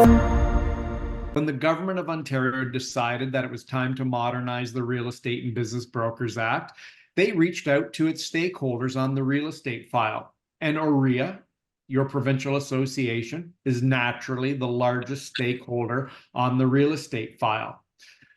When the government of Ontario decided that it was time to modernize the Real Estate and Business Brokers Act, they reached out to its stakeholders on the real estate file. And OREA, your provincial association, is naturally the largest stakeholder on the real estate file.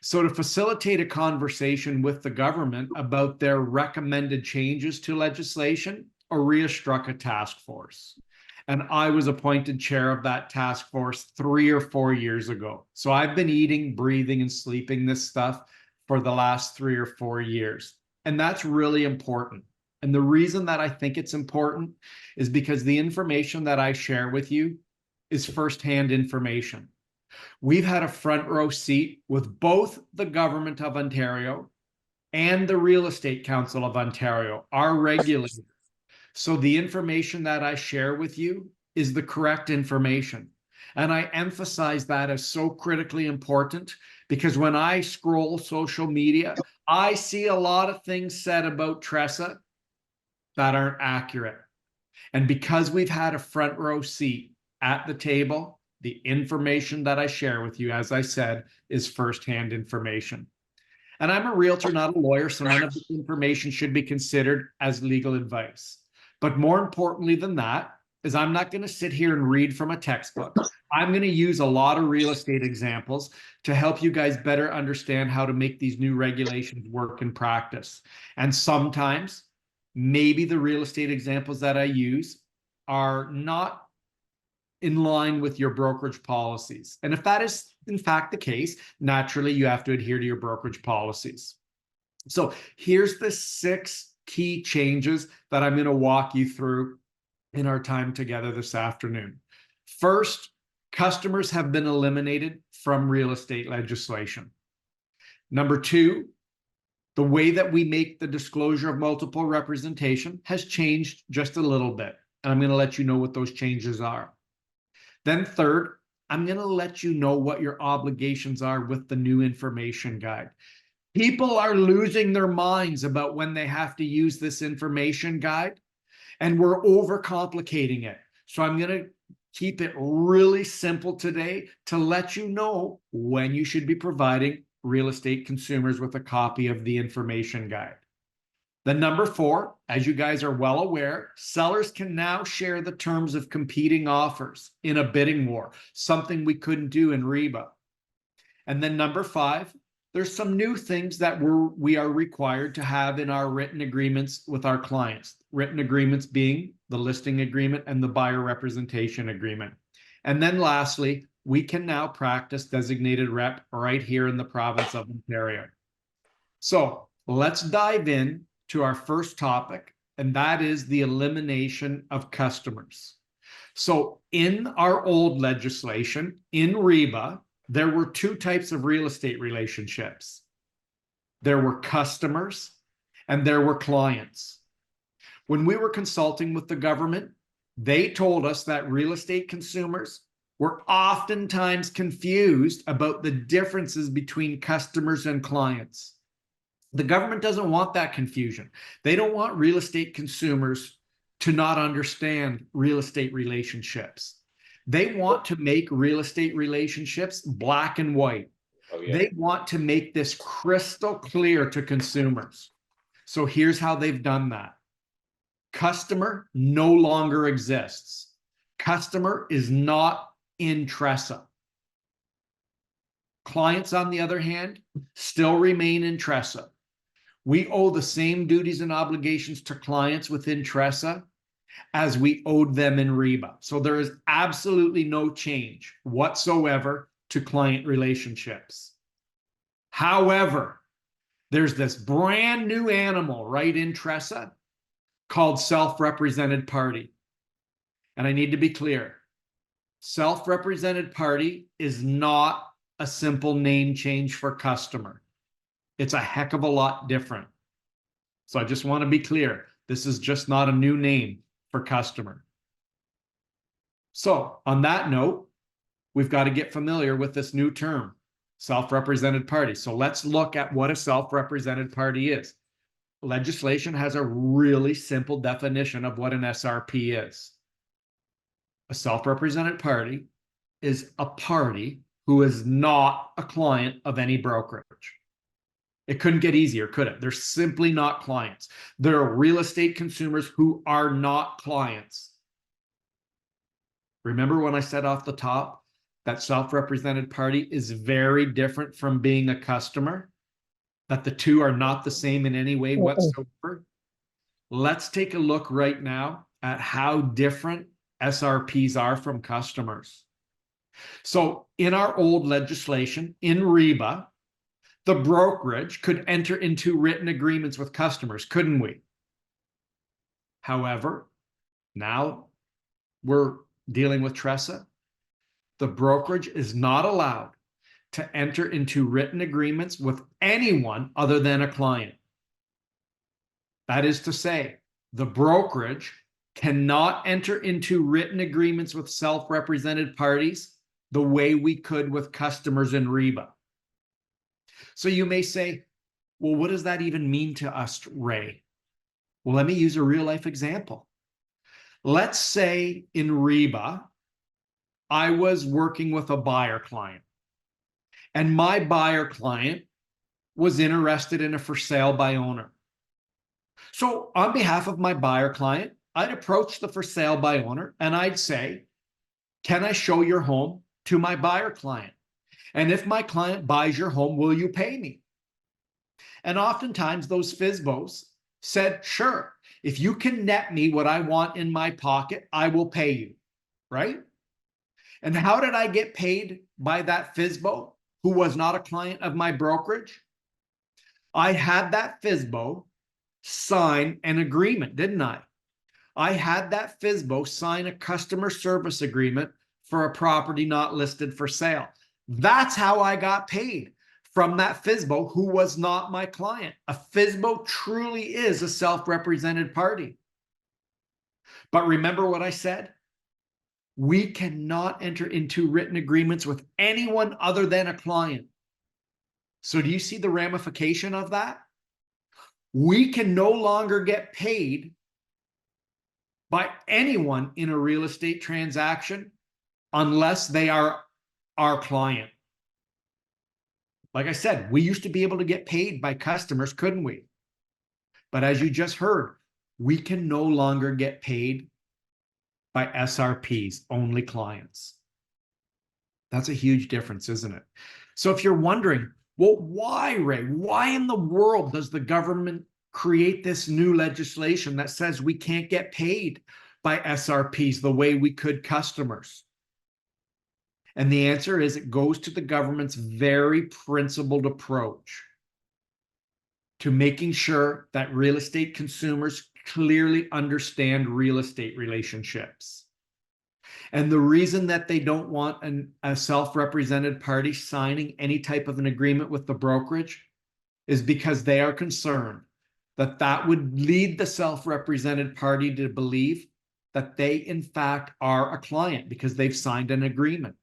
So to facilitate a conversation with the government about their recommended changes to legislation, OREA struck a task force. And I was appointed chair of that task force 3 or 4 years ago. So I've been eating, breathing, and sleeping this stuff for the last 3 or 4 years. And that's really important. And the reason that I think it's important is because the information that I share with you is firsthand information. We've had a front row seat with both the Government of Ontario and the Real Estate Council of Ontario, our regulators. So the information that I share with you is the correct information. And I emphasize that as so critically important because when I scroll social media, I see a lot of things said about TRESA that aren't accurate. And because we've had a front row seat at the table, the information that I share with you, as I said, is firsthand information. And I'm a realtor, not a lawyer, so none of this information should be considered as legal advice. But more importantly than that is I'm not going to sit here and read from a textbook. I'm going to use a lot of real estate examples to help you guys better understand how to make these new regulations work in practice. And sometimes maybe the real estate examples that I use are not in line with your brokerage policies. And if that is in fact the case, naturally you have to adhere to your brokerage policies. So here's the 6 key changes that I'm going to walk you through in our time together this afternoon. First, customers have been eliminated from real estate legislation. Number 2, the way that we make the disclosure of multiple representation has changed just a little bit. And I'm going to let you know what those changes are. Then third, I'm going to let you know what your obligations are with the new information guide. People are losing their minds about when they have to use this information guide, and we're overcomplicating it. So I'm going to keep it really simple today to let you know when you should be providing real estate consumers with a copy of the information guide. The number 4, as you guys are well aware, sellers can now share the terms of competing offers in a bidding war, something we couldn't do in REBA. And then number 5, there's some new things that we are required to have in our written agreements with our clients. Written agreements being the listing agreement and the buyer representation agreement. And then lastly, we can now practice designated rep right here in the province of Ontario. So let's dive in to our first topic, and that is the elimination of customers. So in our old legislation, in REBA, there were 2 types of real estate relationships. There were customers and there were clients. When we were consulting with the government, they told us that real estate consumers were oftentimes confused about the differences between customers and clients. The government doesn't want that confusion. They don't want real estate consumers to not understand real estate relationships. They want to make real estate relationships black and white. Oh, yeah. They want to make this crystal clear to consumers. So here's how they've done that. Customer no longer exists. Customer is not in TRESA. Clients, on the other hand, still remain in TRESA. We owe the same duties and obligations to clients within TRESA as we owed them in REBA. So there is absolutely no change whatsoever to client relationships. However, there's this brand new animal right in TRESA called self-represented party. And I need to be clear. Self-represented party is not a simple name change for customer. It's a heck of a lot different. So I just want to be clear. This is just not a new name for customer. So on that note, we've got to get familiar with this new term, self-represented party. So let's look at what a self-represented party is. Legislation has a really simple definition of what an SRP is. A self-represented party is a party who is not a client of any brokerage. It couldn't get easier, could it? They're simply not clients. They're real estate consumers who are not clients. Remember when I said off the top that self-represented party is very different from being a customer? That the two are not the same in any way whatsoever? Let's take a look right now at how different SRPs are from customers. So in our old legislation, in REBA, the brokerage could enter into written agreements with customers, couldn't we? However, now we're dealing with TRESA. The brokerage is not allowed to enter into written agreements with anyone other than a client. That is to say, the brokerage cannot enter into written agreements with self-represented parties the way we could with customers in REBA. So you may say, well, what does that even mean to us, Ray? Well, let me use a real life example. Let's say in REBA, I was working with a buyer client, and my buyer client was interested in a for sale by owner. So on behalf of my buyer client, I'd approach the for sale by owner and I'd say, can I show your home to my buyer client? And if my client buys your home, will you pay me? And oftentimes those FSBOs said, sure, if you can net me what I want in my pocket, I will pay you, right? And how did I get paid by that FSBO who was not a client of my brokerage? I had that FSBO sign an agreement, didn't I? I had that FSBO sign a customer service agreement for a property not listed for sale. That's how I got paid, from that FSBO who was not my client. A FSBO truly is a self-represented party. But remember what I said? We cannot enter into written agreements with anyone other than a client. So do you see the ramification of that? We can no longer get paid by anyone in a real estate transaction unless they are our client. Like I said, we used to be able to get paid by customers, couldn't we? But as you just heard, we can no longer get paid by SRPs, only clients. That's a huge difference, isn't it? So if you're wondering, well, why, Ray? Why in the world does the government create this new legislation that says we can't get paid by SRPs the way we could customers? And the answer is it goes to the government's very principled approach to making sure that real estate consumers clearly understand real estate relationships. And the reason that they don't want a self-represented party signing any type of an agreement with the brokerage is because they are concerned that that would lead the self-represented party to believe that they in fact are a client because they've signed an agreement.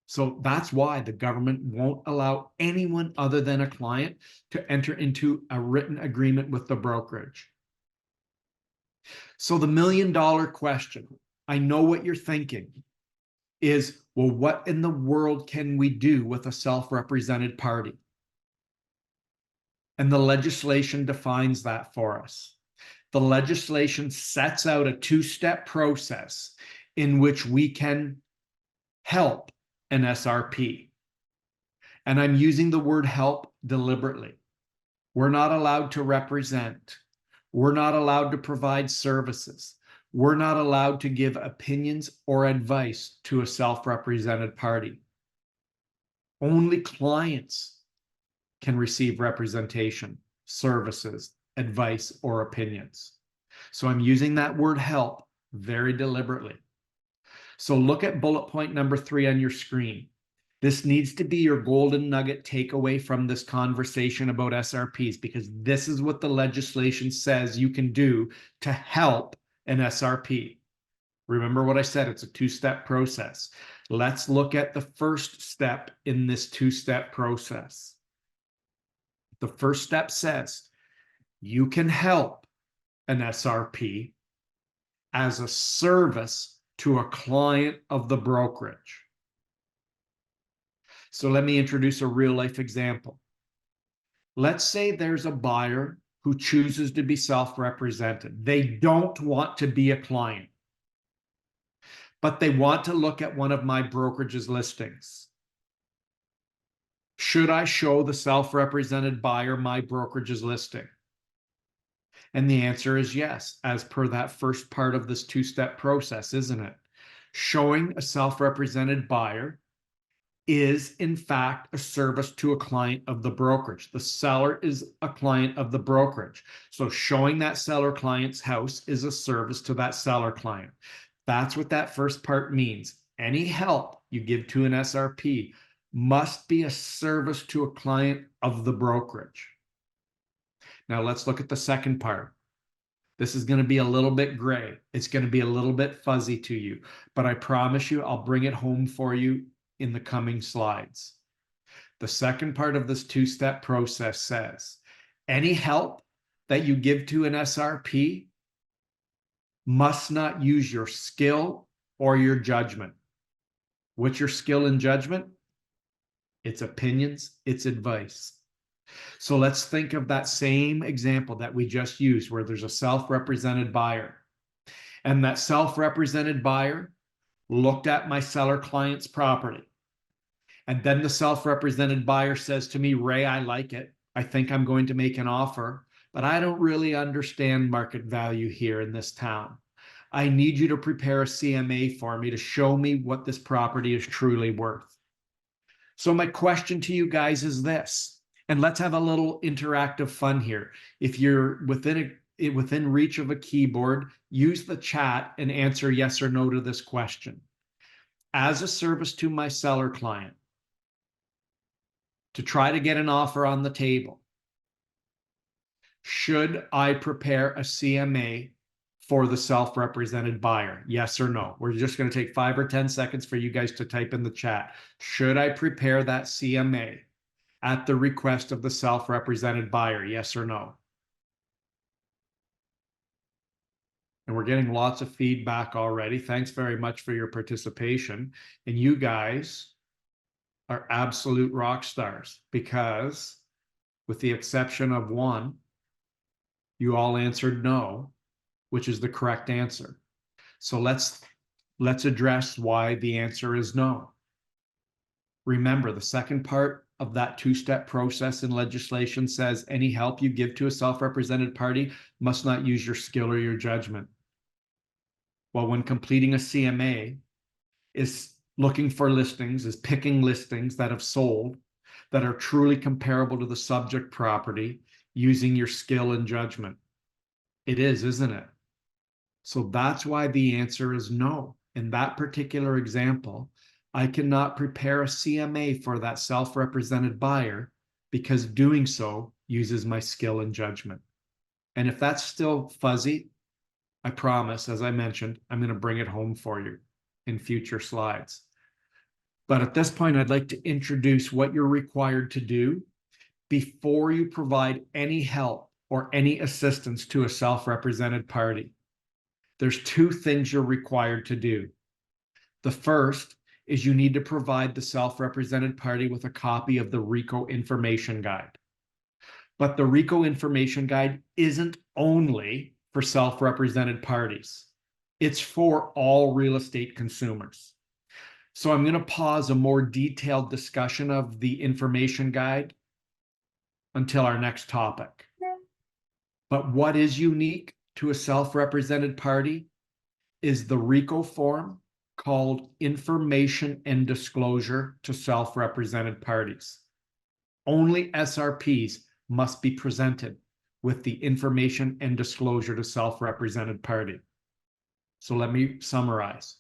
So that's why the government won't allow anyone other than a client to enter into a written agreement with the brokerage. So the million-dollar question, I know what you're thinking, is, well, what in the world can we do with a self-represented party? And the legislation defines that for us. The legislation sets out a two-step process in which we can help an SRP. And I'm using the word help deliberately. We're not allowed to represent. We're not allowed to provide services. We're not allowed to give opinions or advice to a self-represented party. Only clients can receive representation, services, advice, or opinions. So I'm using that word help very deliberately. So look at bullet point number 3 on your screen. This needs to be your golden nugget takeaway from this conversation about SRPs, because this is what the legislation says you can do to help an SRP. Remember what I said, it's a two-step process. Let's look at the first step in this two-step process. The first step says you can help an SRP as a service to a client of the brokerage. So let me introduce a real life example. Let's say there's a buyer who chooses to be self-represented. They don't want to be a client, but they want to look at one of my brokerage's listings. Should I show the self-represented buyer my brokerage's listing? And the answer is yes, as per that first part of this two-step process, isn't it? Showing a self-represented buyer is in fact a service to a client of the brokerage. The seller is a client of the brokerage. So showing that seller client's house is a service to that seller client. That's what that first part means. Any help you give to an SRP must be a service to a client of the brokerage. Now let's look at the second part. This is going to be a little bit gray. It's going to be a little bit fuzzy to you, but I promise you I'll bring it home for you in the coming slides. The second part of this two-step process says, any help that you give to an SRP must not use your skill or your judgment. What's your skill and judgment? It's opinions, it's advice. So let's think of that same example that we just used where there's a self-represented buyer. And that self-represented buyer looked at my seller client's property. And then the self-represented buyer says to me, Ray, I like it. I think I'm going to make an offer, but I don't really understand market value here in this town. I need you to prepare a CMA for me to show me what this property is truly worth. So my question to you guys is this, and let's have a little interactive fun here. If you're within reach of a keyboard, use the chat and answer yes or no to this question. As a service to my seller client, to try to get an offer on the table, should I prepare a CMA for the self-represented buyer? Yes or no? We're just going to take 5 or 10 seconds for you guys to type in the chat. Should I prepare that CMA at the request of the self-represented buyer? Yes or no? And we're getting lots of feedback already. Thanks very much for your participation. And you guys are absolute rock stars because, with the exception of one, you all answered no, which is the correct answer. So let's address why the answer is no. Remember, the second part of that two-step process in legislation says any help you give to a self-represented party must not use your skill or your judgment. Well, when completing a CMA is looking for listings, is picking listings that have sold that are truly comparable to the subject property using your skill and judgment. It is, isn't it? So that's why the answer is no. In that particular example, I cannot prepare a CMA for that self-represented buyer because doing so uses my skill and judgment. And if that's still fuzzy, I promise, as I mentioned, I'm going to bring it home for you in future slides. But at this point, I'd like to introduce what you're required to do before you provide any help or any assistance to a self-represented party. There's 2 things you're required to do. The first is you need to provide the self-represented party with a copy of the RICO information guide. But the RICO information guide isn't only for self-represented parties. It's for all real estate consumers. So I'm going to pause a more detailed discussion of the information guide until our next topic. But what is unique to a self-represented party is the RICO form called Information and Disclosure to Self-Represented Parties. Only SRPs must be presented with the information and disclosure to self-represented party. So let me summarize.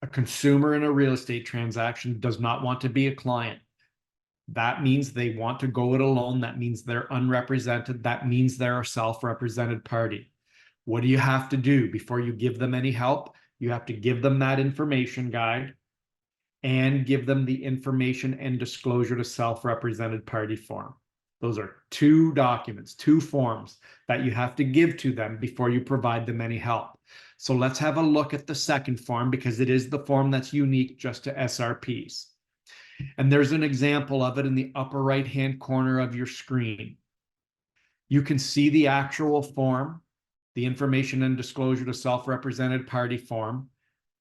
A consumer in a real estate transaction does not want to be a client. That means they want to go it alone. That means they're unrepresented. That means they're a self-represented party. What do you have to do before you give them any help? You have to give them that information guide and give them the information and disclosure to self-represented party form. Those are 2 documents, 2 forms that you have to give to them before you provide them any help. So let's have a look at the second form, because it is the form that's unique just to SRPs. And there's an example of it in the upper right-hand corner of your screen. You can see the actual form, the information and disclosure to self-represented party form,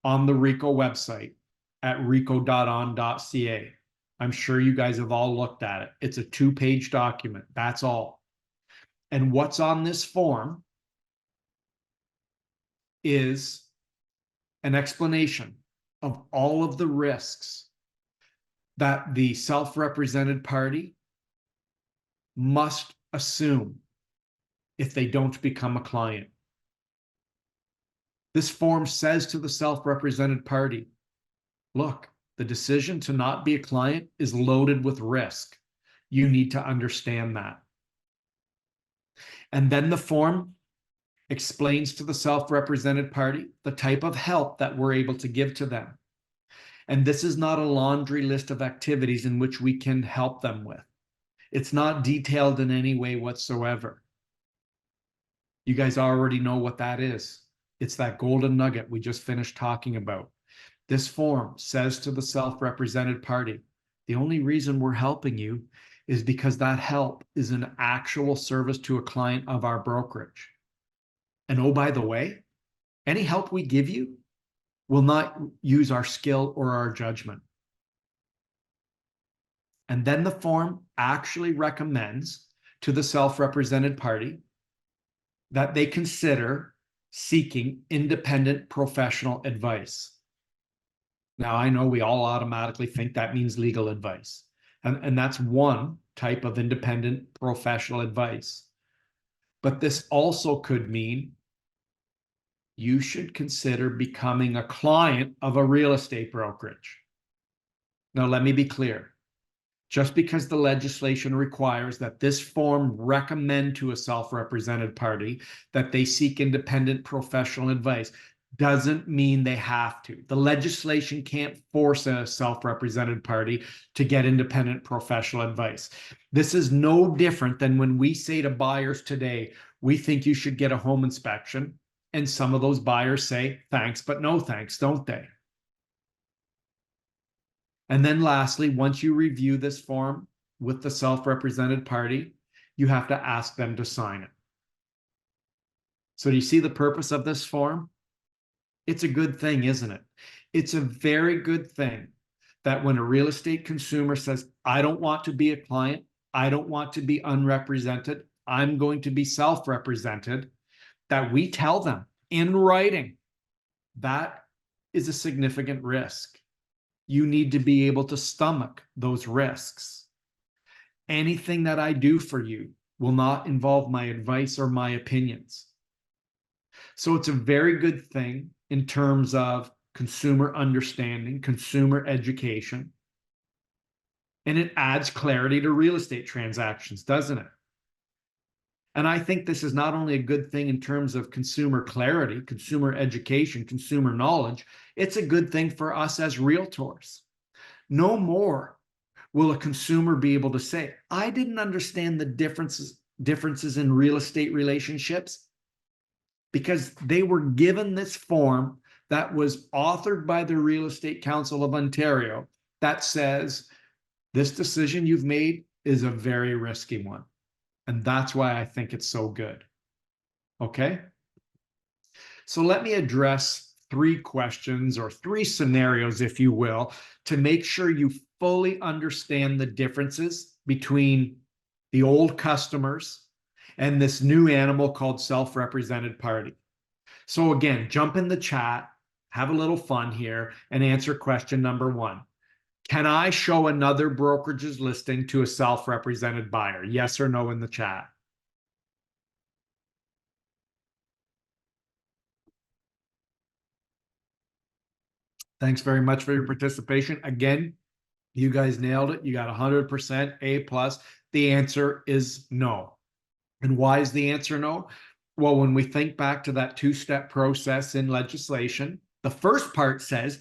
on the RICO website at rico.on.ca. I'm sure you guys have all looked at it. It's a 2-page document. That's all. And what's on this form is an explanation of all of the risks that the self-represented party must assume if they don't become a client. This form says to the self-represented party, look, the decision to not be a client is loaded with risk. You need to understand that. And then the form explains to the self-represented party the type of help that we're able to give to them. And this is not a laundry list of activities in which we can help them with. It's not detailed in any way whatsoever. You guys already know what that is. It's that golden nugget we just finished talking about. This form says to the self-represented party, the only reason we're helping you is because that help is an actual service to a client of our brokerage. And oh, by the way, any help we give you will not use our skill or our judgment. And then the form actually recommends to the self-represented party that they consider seeking independent professional advice. Now, I know we all automatically think that means legal advice, and that's one type of independent professional advice. But this also could mean you should consider becoming a client of a real estate brokerage. Now, let me be clear. Just because the legislation requires that this form recommend to a self-represented party that they seek independent professional advice doesn't mean they have to. The legislation can't force a self-represented party to get independent professional advice. This is no different than when we say to buyers today, we think you should get a home inspection. And some of those buyers say, thanks, but no thanks, don't they? And then lastly, once you review this form with the self-represented party, you have to ask them to sign it. So do you see the purpose of this form? It's a good thing, isn't it? It's a very good thing that when a real estate consumer says, I don't want to be a client, I don't want to be unrepresented, I'm going to be self-represented, that we tell them in writing that is a significant risk. You need to be able to stomach those risks. Anything that I do for you will not involve my advice or my opinions. So it's a very good thing in terms of consumer understanding, consumer education, and it adds clarity to real estate transactions, doesn't it? And I think this is not only a good thing in terms of consumer clarity, consumer education, consumer knowledge, it's a good thing for us as realtors. No more will a consumer be able to say, I didn't understand the differences in real estate relationships, because they were given this form that was authored by the Real Estate Council of Ontario that says, this decision you've made is a very risky one. And that's why I think it's so good. Okay? So let me address 3 questions or 3 scenarios, if you will, to make sure you fully understand the differences between the old customers and this new animal called self-represented party. So again, jump in the chat, have a little fun here, and answer question number 1. Can I show another brokerage's listing to a self-represented buyer? Yes or no in the chat. Thanks very much for your participation. Again, you guys nailed it. You got 100% A+. The answer is no. And why is the answer no? Well, when we think back to that 2-step process in legislation, the first part says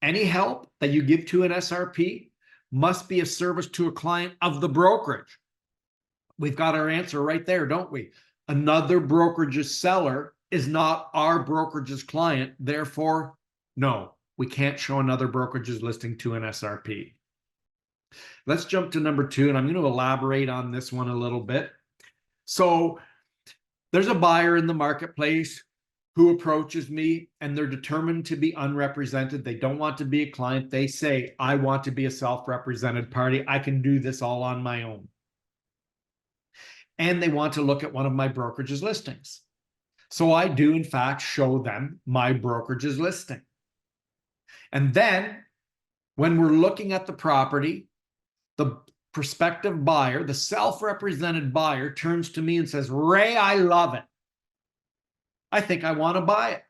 any help that you give to an SRP must be a service to a client of the brokerage. We've got our answer right there, don't we? Another brokerage's seller is not our brokerage's client. Therefore, no, we can't show another brokerage's listing to an SRP. Let's jump to number 2, and I'm going to elaborate on this one a little bit. So there's a buyer in the marketplace who approaches me, and they're determined to be unrepresented. They don't want to be a client. They say, I want to be a self-represented party. I can do this all on my own. And they want to look at one of my brokerage's listings. So I do, in fact, show them my brokerage's listing. And then when we're looking at the property, the prospective buyer, the self-represented buyer, turns to me and says, Ray, I love it. I think I want to buy it.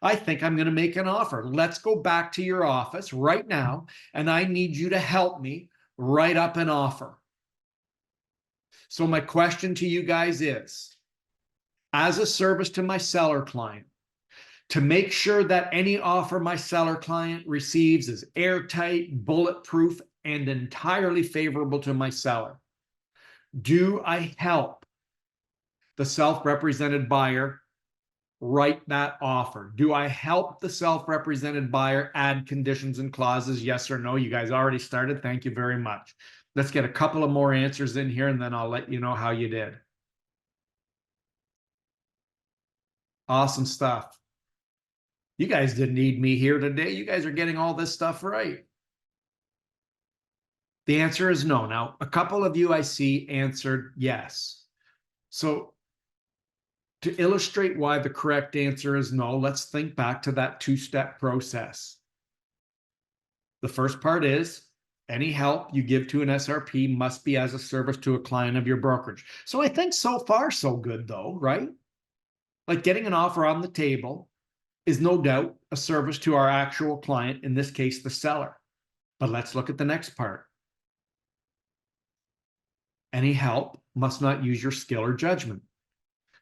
I think I'm going to make an offer. Let's go back to your office right now, and I need you to help me write up an offer. So my question to you guys is, as a service to my seller client, to make sure that any offer my seller client receives is airtight, bulletproof, and entirely favorable to my seller, do I help the self-represented buyer write that offer? Do I help the self-represented buyer add conditions and clauses? Yes or no? You guys already started. Thank you very much. Let's get a couple of more answers in here, and then I'll let you know how you did. Awesome stuff. You guys didn't need me here today. You guys are getting all this stuff right. The answer is no. Now, a couple of you I see answered yes. So to illustrate why the correct answer is no, let's think back to that 2-step process. The first part is any help you give to an SRP must be as a service to a client of your brokerage. So I think so far so good though, right? Like getting an offer on the table is no doubt a service to our actual client, in this case, the seller. But let's look at the next part. Any help must not use your skill or judgment.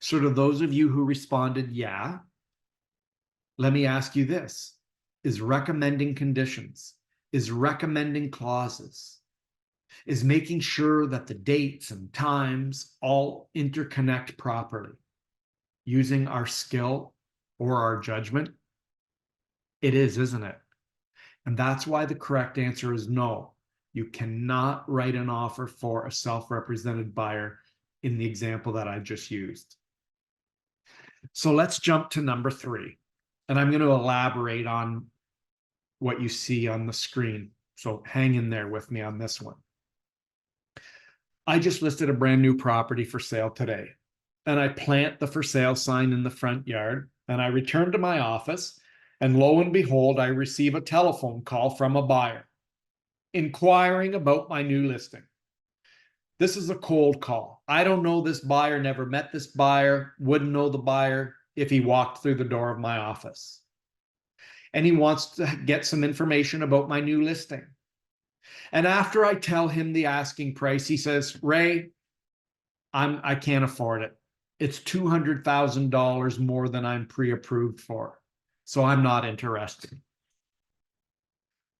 So to those of you who responded, yeah, let me ask you this. Is recommending conditions, is recommending clauses, is making sure that the dates and times all interconnect properly using our skill or our judgment? It is, isn't it? And that's why the correct answer is no. You cannot write an offer for a self-represented buyer in the example that I just used. So let's jump to number 3. And I'm going to elaborate on what you see on the screen. So hang in there with me on this one. I just listed a brand new property for sale today. And I plant the for sale sign in the front yard. And I return to my office. And lo and behold, I receive a telephone call from a buyer inquiring about my new listing. This is a cold call. I don't know this buyer, never met this buyer, wouldn't know the buyer if he walked through the door of my office. And he wants to get some information about my new listing. And after I tell him the asking price, he says, Ray, I can't afford it. It's $200,000 more than I'm pre-approved for. So I'm not interested.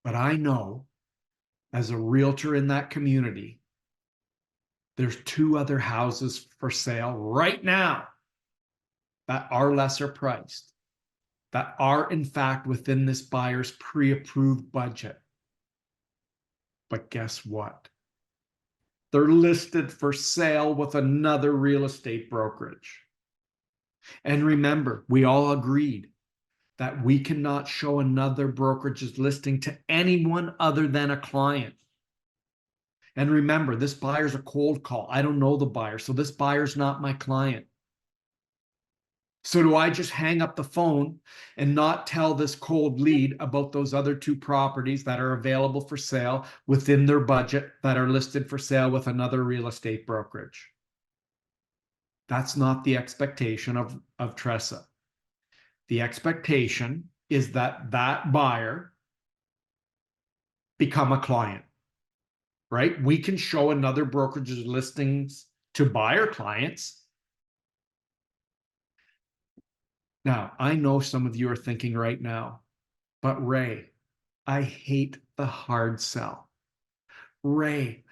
But I know, as a realtor in that community, there's 2 other houses for sale right now that are lesser priced, that are in fact within this buyer's pre-approved budget. But guess what? They're listed for sale with another real estate brokerage. And remember, we all agreed that we cannot show another brokerage's listing to anyone other than a client. And remember, this buyer's a cold call. I don't know the buyer, so this buyer's not my client. So do I just hang up the phone and not tell this cold lead about those other 2 properties that are available for sale within their budget that are listed for sale with another real estate brokerage? That's not the expectation of TRESA. The expectation is that that buyer become a client, right? We can show another brokerage's listings to buyer clients. Now, I know some of you are thinking right now, but Ray, I hate the hard sell. Ray,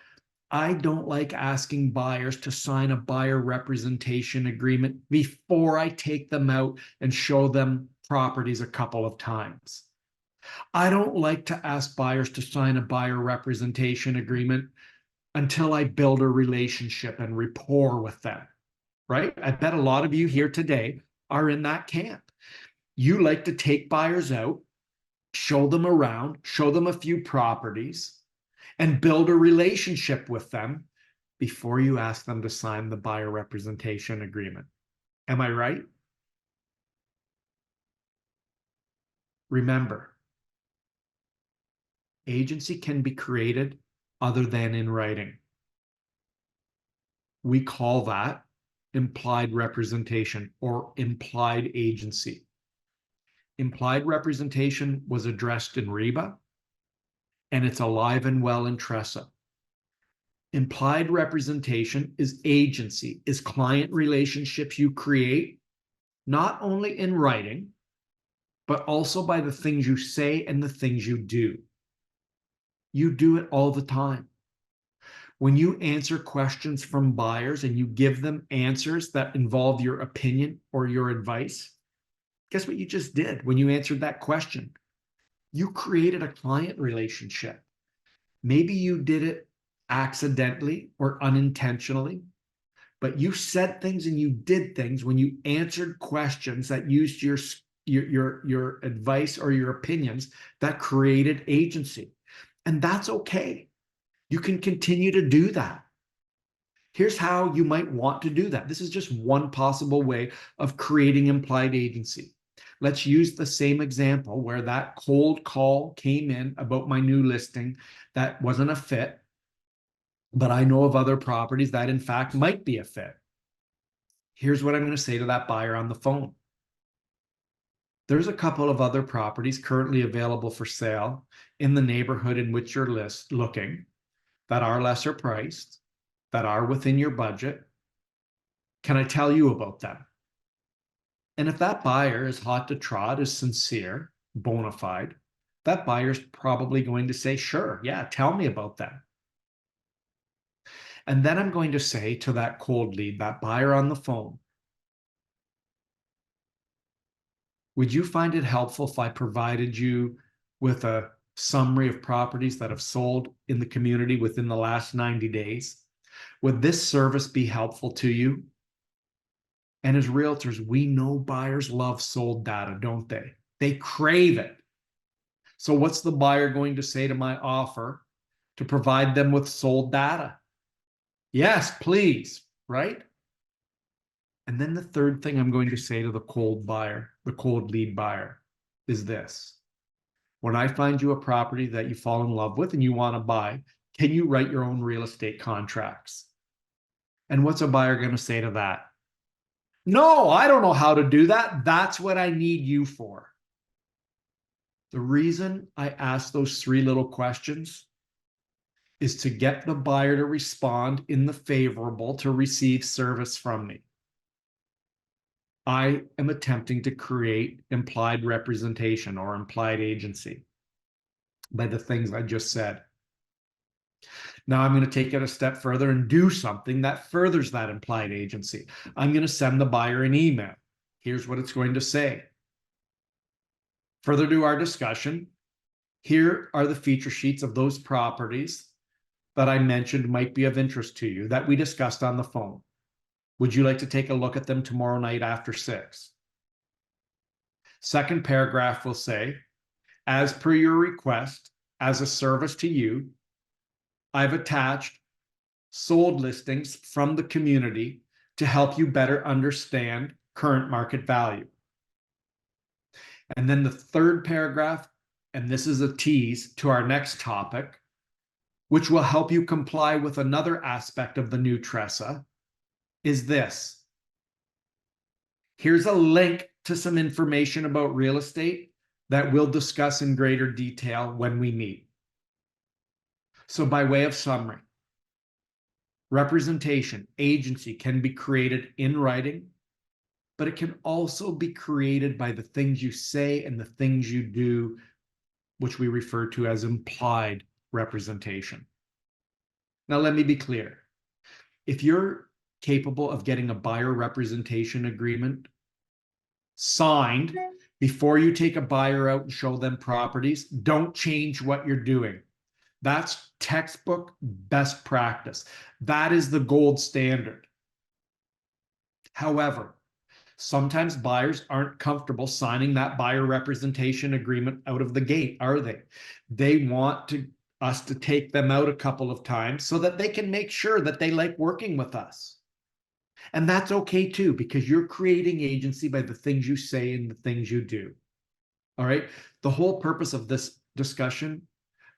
I don't like asking buyers to sign a buyer representation agreement before I take them out and show them properties a couple of times. I don't like to ask buyers to sign a buyer representation agreement until I build a relationship and rapport with them, right? I bet a lot of you here today are in that camp. You like to take buyers out, show them around, show them a few properties, and build a relationship with them before you ask them to sign the buyer representation agreement. Am I right? Remember, agency can be created other than in writing. We call that implied representation or implied agency. Implied representation was addressed in REBA, and it's alive and well in TRESA. Implied representation is agency, is client relationships you create, not only in writing, but also by the things you say and the things you do. You do it all the time. When you answer questions from buyers and you give them answers that involve your opinion or your advice, guess what you just did when you answered that question? You created a client relationship. Maybe you did it accidentally or unintentionally, but you said things and you did things when you answered questions that used your advice or your opinions that created agency. And that's okay. You can continue to do that. Here's how you might want to do that. This is just one possible way of creating implied agency. Let's use the same example where that cold call came in about my new listing that wasn't a fit, but I know of other properties that in fact might be a fit. Here's what I'm going to say to that buyer on the phone. There's a couple of other properties currently available for sale in the neighborhood in which you're looking that are lesser priced, that are within your budget. Can I tell you about them? And if that buyer is hot to trot, is sincere, bona fide, that buyer's probably going to say, sure, yeah, tell me about them. And then I'm going to say to that cold lead, that buyer on the phone, would you find it helpful if I provided you with a summary of properties that have sold in the community within the last 90 days? Would this service be helpful to you? And as realtors, we know buyers love sold data, don't they? They crave it. So what's the buyer going to say to my offer to provide them with sold data? Yes, please, right? And then the third thing I'm going to say to the cold buyer, the cold lead buyer, is this. When I find you a property that you fall in love with and you want to buy, can you write your own real estate contracts? And what's a buyer going to say to that? No, I don't know how to do that. That's what I need you for. The reason I ask those three little questions is to get the buyer to respond in the favorable to receive service from me. I am attempting to create implied representation or implied agency by the things I just said. Now I'm going to take it a step further and do something that furthers that implied agency. I'm going to send the buyer an email. Here's what it's going to say. Further to our discussion, here are the feature sheets of those properties that I mentioned might be of interest to you that we discussed on the phone. Would you like to take a look at them tomorrow night after 6? Second paragraph will say, as per your request, as a service to you, I've attached sold listings from the community to help you better understand current market value. And then the third paragraph, and this is a tease to our next topic, which will help you comply with another aspect of the new TRESA, is this. Here's a link to some information about real estate that we'll discuss in greater detail when we meet. So by way of summary, representation, agency can be created in writing, but it can also be created by the things you say and the things you do, which we refer to as implied representation. Now, let me be clear. If you're capable of getting a buyer representation agreement signed before you take a buyer out and show them properties, don't change what you're doing. That's textbook best practice. That is the gold standard. However, sometimes buyers aren't comfortable signing that buyer representation agreement out of the gate, are they? They want us to take them out a couple of times so that they can make sure that they like working with us. And that's okay too, because you're creating agency by the things you say and the things you do. All right. The whole purpose of this discussion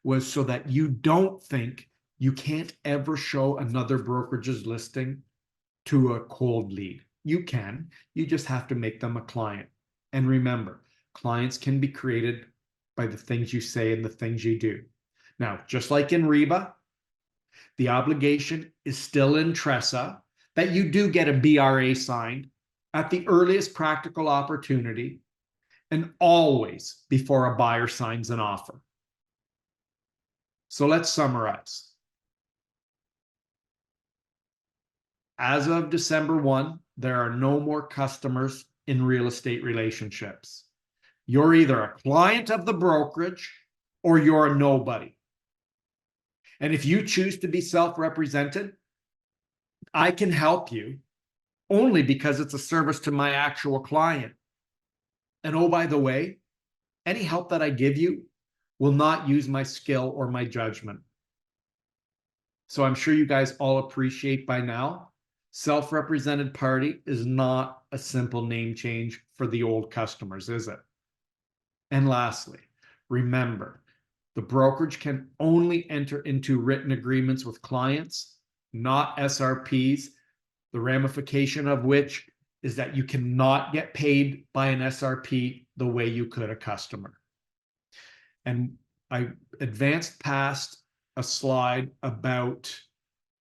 was so that you don't think you can't ever show another brokerage's listing to a cold lead. You can. You just have to make them a client. And remember, clients can be created by the things you say and the things you do. Now, just like in REBA, the obligation is still in TRESA that you do get a BRA signed at the earliest practical opportunity and always before a buyer signs an offer. So let's summarize. As of December 1, there are no more customers in real estate relationships. You're either a client of the brokerage or you're a nobody. And if you choose to be self-represented, I can help you only because it's a service to my actual client. And oh, by the way, any help that I give you will not use my skill or my judgment. So I'm sure you guys all appreciate by now, self-represented party is not a simple name change for the old customers, is it? And lastly, remember, the brokerage can only enter into written agreements with clients, not SRPs, the ramification of which is that you cannot get paid by an SRP the way you could a customer. And I advanced past a slide about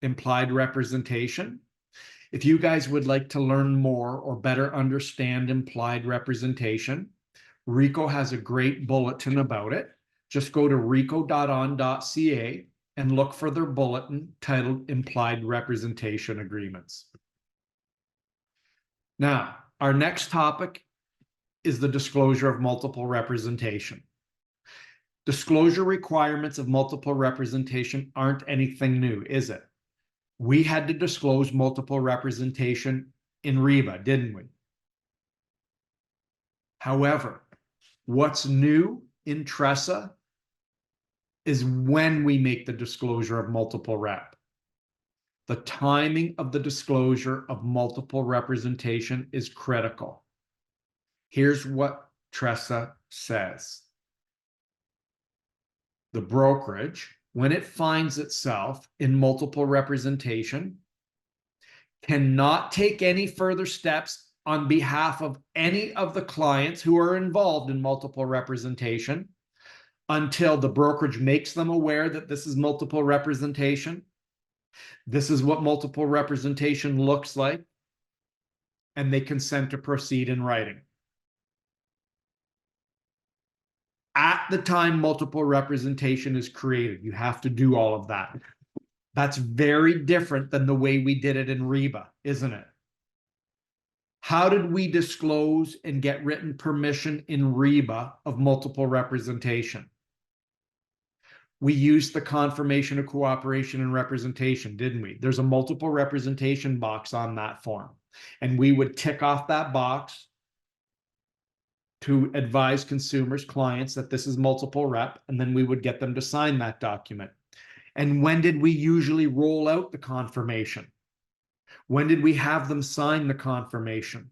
implied representation. If you guys would like to learn more or better understand implied representation, Rico has a great bulletin about it. Just go to rico.on.ca and look for their bulletin titled Implied Representation Agreements. Now, our next topic is the disclosure of multiple representation. Disclosure requirements of multiple representation aren't anything new, is it? We had to disclose multiple representation in REBA, didn't we? However, what's new in TRESA is when we make the disclosure of multiple rep. The timing of the disclosure of multiple representation is critical. Here's what TRESA says. The brokerage, when it finds itself in multiple representation, cannot take any further steps on behalf of any of the clients who are involved in multiple representation until the brokerage makes them aware that this is multiple representation. This is what multiple representation looks like, and they consent to proceed in writing. At the time multiple representation is created, you have to do all of that. That's very different than the way we did it in REBA, isn't it? How did we disclose and get written permission in REBA of multiple representation? We used the confirmation of cooperation and representation, didn't we? There's a multiple representation box on that form. And we would tick off that box to advise consumers, clients, that this is multiple rep, and then we would get them to sign that document. And when did we usually roll out the confirmation? When did we have them sign the confirmation?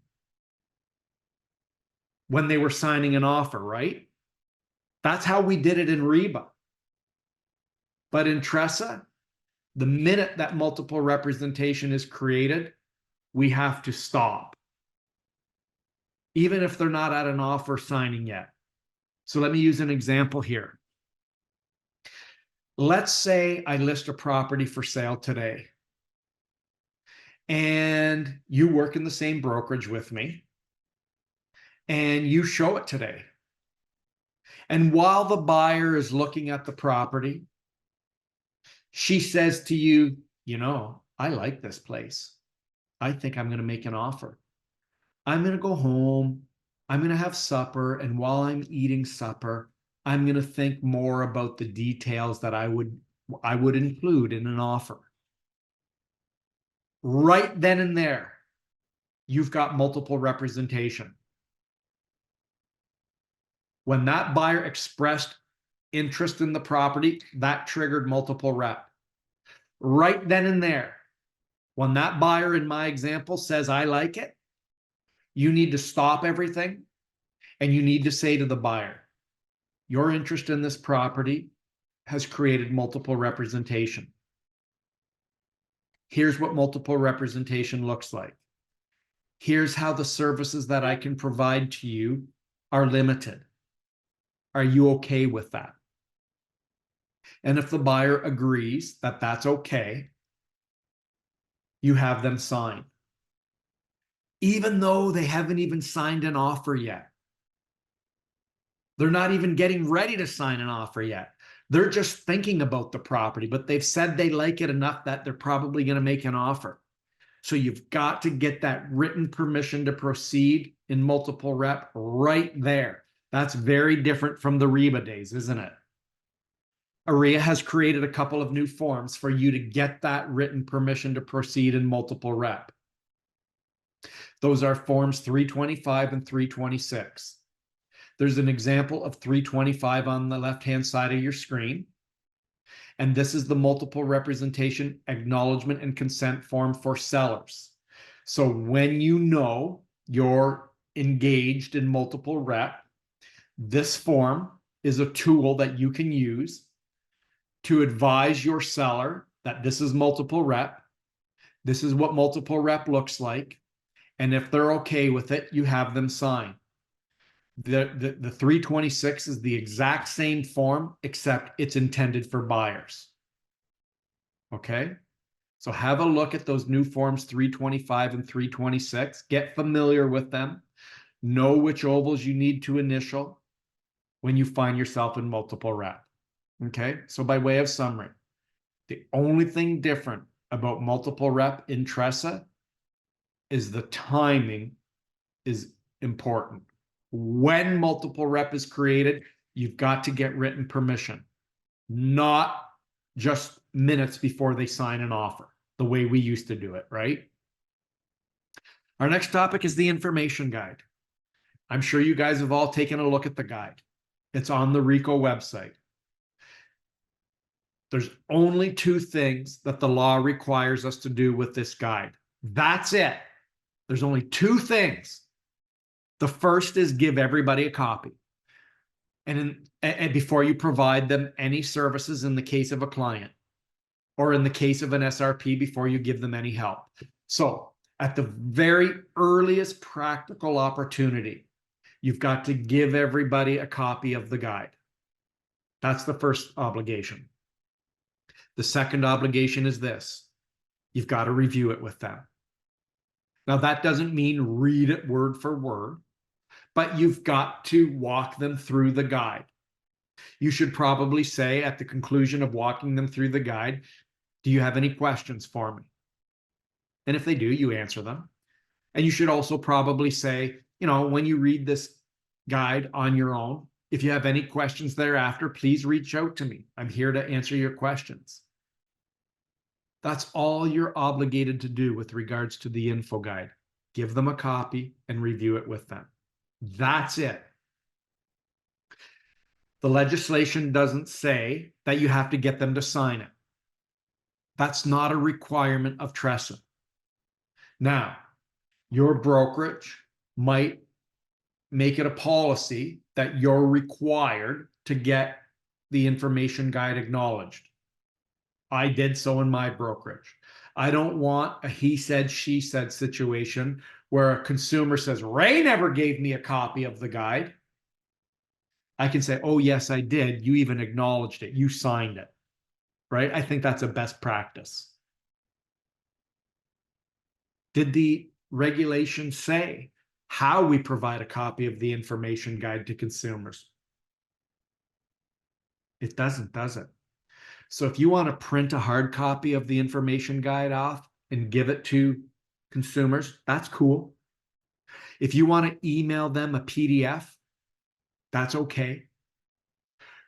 When they were signing an offer, right? That's how we did it in REBA. But in TRESA, the minute that multiple representation is created, we have to stop, even if they're not at an offer signing yet. So let me use an example here. Let's say I list a property for sale today, and you work in the same brokerage with me, and you show it today. And while the buyer is looking at the property, She says to you, you know, I like this place. I think I'm going to make an offer. I'm going to go home. I'm going to have supper. And while I'm eating supper, I'm going to think more about the details that I would include in an offer. Right then and there, you've got multiple representation. When that buyer expressed interest in the property, that triggered multiple rep. Right then and there, when that buyer in my example says, I like it, you need to stop everything and you need to say to the buyer, your interest in this property has created multiple representation. Here's what multiple representation looks like. Here's how the services that I can provide to you are limited. Are you okay with that? And if the buyer agrees that that's okay, you have them sign. Even though they haven't even signed an offer yet. They're not even getting ready to sign an offer yet. They're just thinking about the property, but they've said they like it enough that they're probably going to make an offer. So you've got to get that written permission to proceed in multiple rep right there. That's very different from the REBA days, isn't it? AREA has created a couple of new forms for you to get that written permission to proceed in multiple rep. Those are forms 325 and 326. There's an example of 325 on the left-hand side of your screen. And this is the multiple representation acknowledgement and consent form for sellers. So when you know you're engaged in multiple rep, this form is a tool that you can use to advise your seller that this is multiple rep. This is what multiple rep looks like. And if they're okay with it, you have them sign. The 326 is the exact same form, except it's intended for buyers. Okay? So have a look at those new forms 325 and 326. Get familiar with them. Know which ovals you need to initial when you find yourself in multiple rep. Okay? So by way of summary, the only thing different about multiple rep in TRESA is the timing is important. When multiple rep is created, you've got to get written permission, not just minutes before they sign an offer, the way we used to do it, right? Our next topic is the information guide. I'm sure you guys have all taken a look at the guide. It's on the RICO website. There's only two things that the law requires us to do with this guide. That's it. There's only two things. The first is give everybody a copy. And before you provide them any services in the case of a client, or in the case of an SRP, before you give them any help. So at the very earliest practical opportunity, you've got to give everybody a copy of the guide. That's the first obligation. The second obligation is this. You've got to review it with them. Now, that doesn't mean read it word for word, but you've got to walk them through the guide. You should probably say at the conclusion of walking them through the guide, do you have any questions for me? And if they do, you answer them. And you should also probably say, you know, when you read this guide on your own, if you have any questions thereafter, please reach out to me. I'm here to answer your questions. That's all you're obligated to do with regards to the info guide. Give them a copy and review it with them. That's it. The legislation doesn't say that you have to get them to sign it. That's not a requirement of TRESA. Now, your brokerage might make it a policy that you're required to get the information guide acknowledged. I did so in my brokerage. I don't want a he said, she said situation where a consumer says, Ray never gave me a copy of the guide. I can say, oh, yes, I did. You even acknowledged it. You signed it, right? I think that's a best practice. Did the regulation say how we provide a copy of the information guide to consumers? It doesn't, does it? So if you want to print a hard copy of the information guide off and give it to consumers, that's cool. If you want to email them a PDF, that's okay.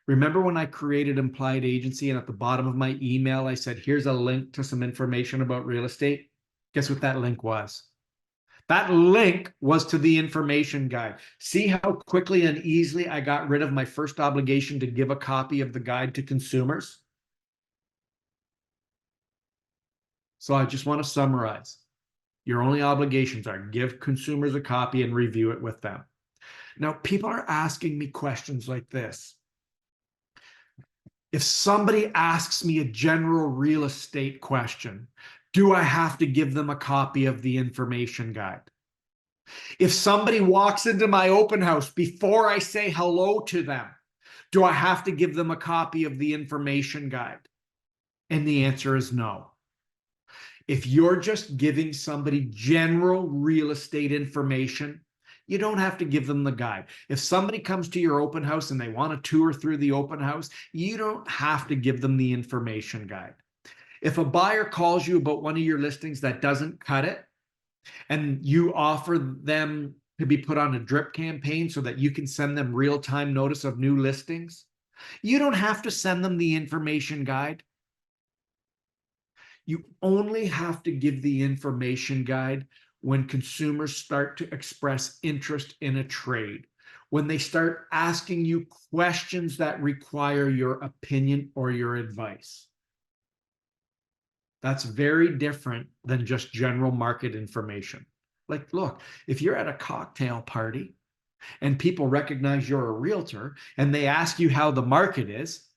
Remember when I created Implied Agency and at the bottom of my email, I said, here's a link to some information about real estate? Guess what that link was? That link was to the information guide. See how quickly and easily I got rid of my first obligation to give a copy of the guide to consumers? So I just want to summarize. Your only obligations are give consumers a copy and review it with them. Now, people are asking me questions like this. If somebody asks me a general real estate question, do I have to give them a copy of the information guide? If somebody walks into my open house before I say hello to them, do I have to give them a copy of the information guide? And the answer is no. If you're just giving somebody general real estate information, you don't have to give them the guide. If somebody comes to your open house and they want to tour through the open house, you don't have to give them the information guide. If a buyer calls you about one of your listings that doesn't cut it, and you offer them to be put on a drip campaign so that you can send them real-time notice of new listings, you don't have to send them the information guide. You only have to give the information guide when consumers start to express interest in a trade, when they start asking you questions that require your opinion or your advice. That's very different than just general market information. Like, look, if you're at a cocktail party and people recognize you're a realtor and they ask you how the market is,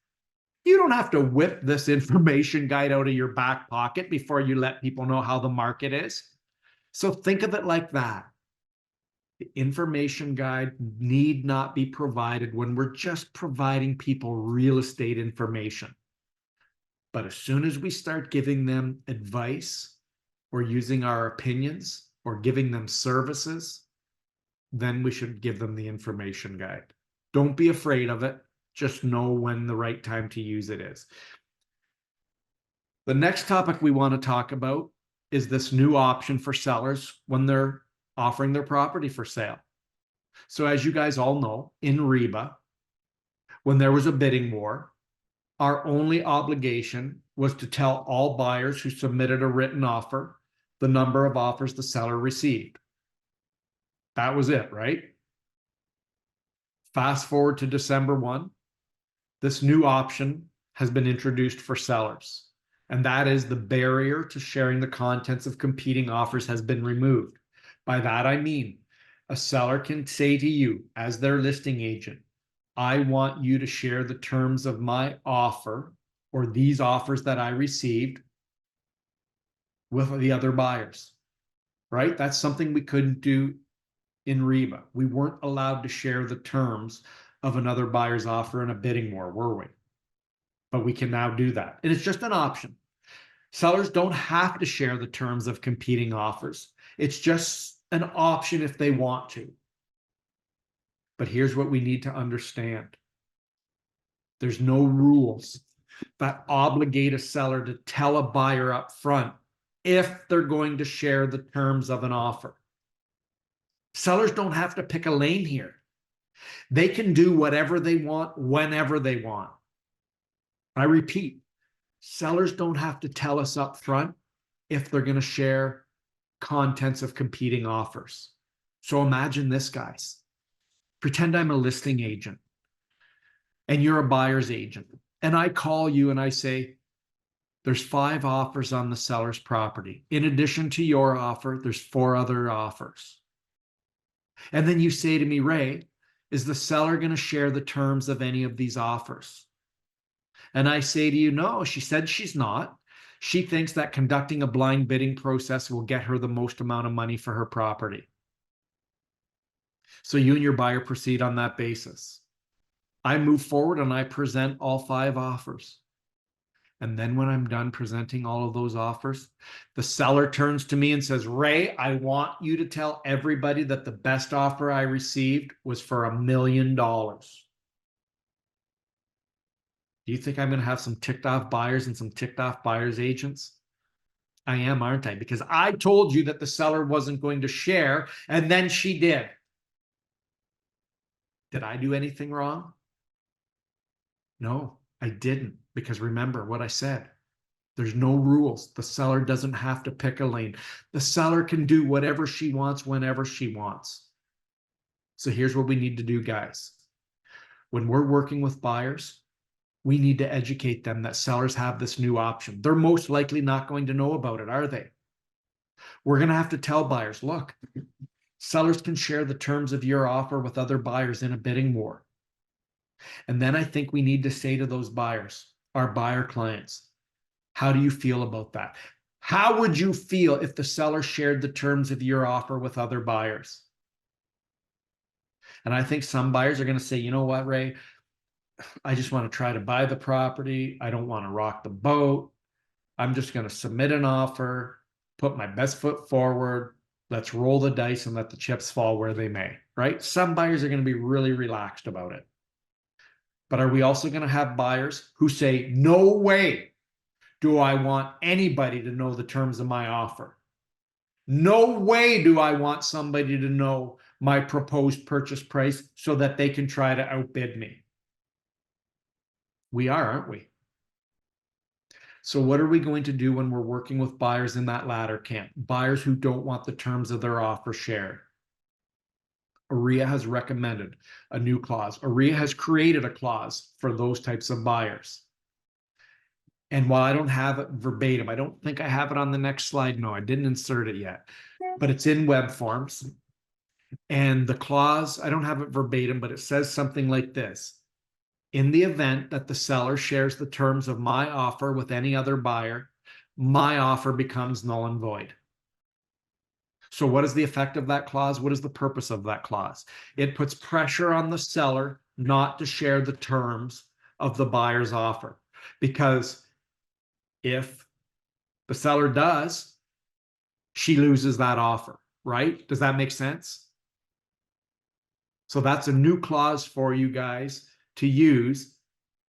you don't have to whip this information guide out of your back pocket before you let people know how the market is. So think of it like that. The information guide need not be provided when we're just providing people real estate information. But as soon as we start giving them advice or using our opinions or giving them services, then we should give them the information guide. Don't be afraid of it. Just know when the right time to use it is. The next topic we want to talk about is this new option for sellers when they're offering their property for sale. So as you guys all know, in REBA, when there was a bidding war, our only obligation was to tell all buyers who submitted a written offer the number of offers the seller received. That was it, right? Fast forward to December 1, this new option has been introduced for sellers, and that is the barrier to sharing the contents of competing offers has been removed. By that, I mean a seller can say to you as their listing agent, I want you to share the terms of my offer or these offers that I received with the other buyers, right? That's something we couldn't do in REBA. We weren't allowed to share the terms of another buyer's offer in a bidding war, were we? But we can now do that. And it's just an option. Sellers don't have to share the terms of competing offers. It's just an option if they want to. But here's what we need to understand. There's no rules that obligate a seller to tell a buyer up front if they're going to share the terms of an offer. Sellers don't have to pick a lane here. They can do whatever they want, whenever they want. I repeat, sellers don't have to tell us up front if they're going to share contents of competing offers. So imagine this, guys. Pretend I'm a listing agent and you're a buyer's agent. And I call you and I say, there's 5 offers on the seller's property. In addition to your offer, there's 4 other offers. And then you say to me, Ray, is the seller going to share the terms of any of these offers? And I say to you, no, she said she's not. She thinks that conducting a blind bidding process will get her the most amount of money for her property. So you and your buyer proceed on that basis. I move forward and I present all 5 offers. And then when I'm done presenting all of those offers, the seller turns to me and says, Ray, I want you to tell everybody that the best offer I received was for $1 million. Do you think I'm going to have some ticked off buyers and some ticked off buyers agents? I am, aren't I? Because I told you that the seller wasn't going to share, and then she did. Did I do anything wrong? No, I didn't. Because remember what I said. There's no rules. The seller doesn't have to pick a lane. The seller can do whatever she wants whenever she wants. So here's what we need to do, guys. When we're working with buyers, we need to educate them that sellers have this new option. They're most likely not going to know about it, are they? We're going to have to tell buyers, look, sellers can share the terms of your offer with other buyers in a bidding war. And then I think we need to say to those buyers, our buyer clients, how do you feel about that? How would you feel if the seller shared the terms of your offer with other buyers? And I think some buyers are going to say, you know what, Ray, I just want to try to buy the property. I don't want to rock the boat. I'm just going to submit an offer, put my best foot forward. Let's roll the dice and let the chips fall where they may, right? Some buyers are going to be really relaxed about it. But are we also going to have buyers who say, no way do I want anybody to know the terms of my offer? No way do I want somebody to know my proposed purchase price so that they can try to outbid me. We are, aren't we? So what are we going to do when we're working with buyers in that latter camp? Buyers who don't want the terms of their offer shared. OREA has recommended a new clause. OREA has created a clause for those types of buyers. And while I don't have it verbatim, I don't think I have it on the next slide. No, I didn't insert it yet, but it's in web forms. And the clause, I don't have it verbatim, but it says something like this. In the event that the seller shares the terms of my offer with any other buyer, my offer becomes null and void. So what is the effect of that clause? What is the purpose of that clause? It puts pressure on the seller not to share the terms of the buyer's offer. Because if the seller does, she loses that offer, right? Does that make sense? So that's a new clause for you guys to use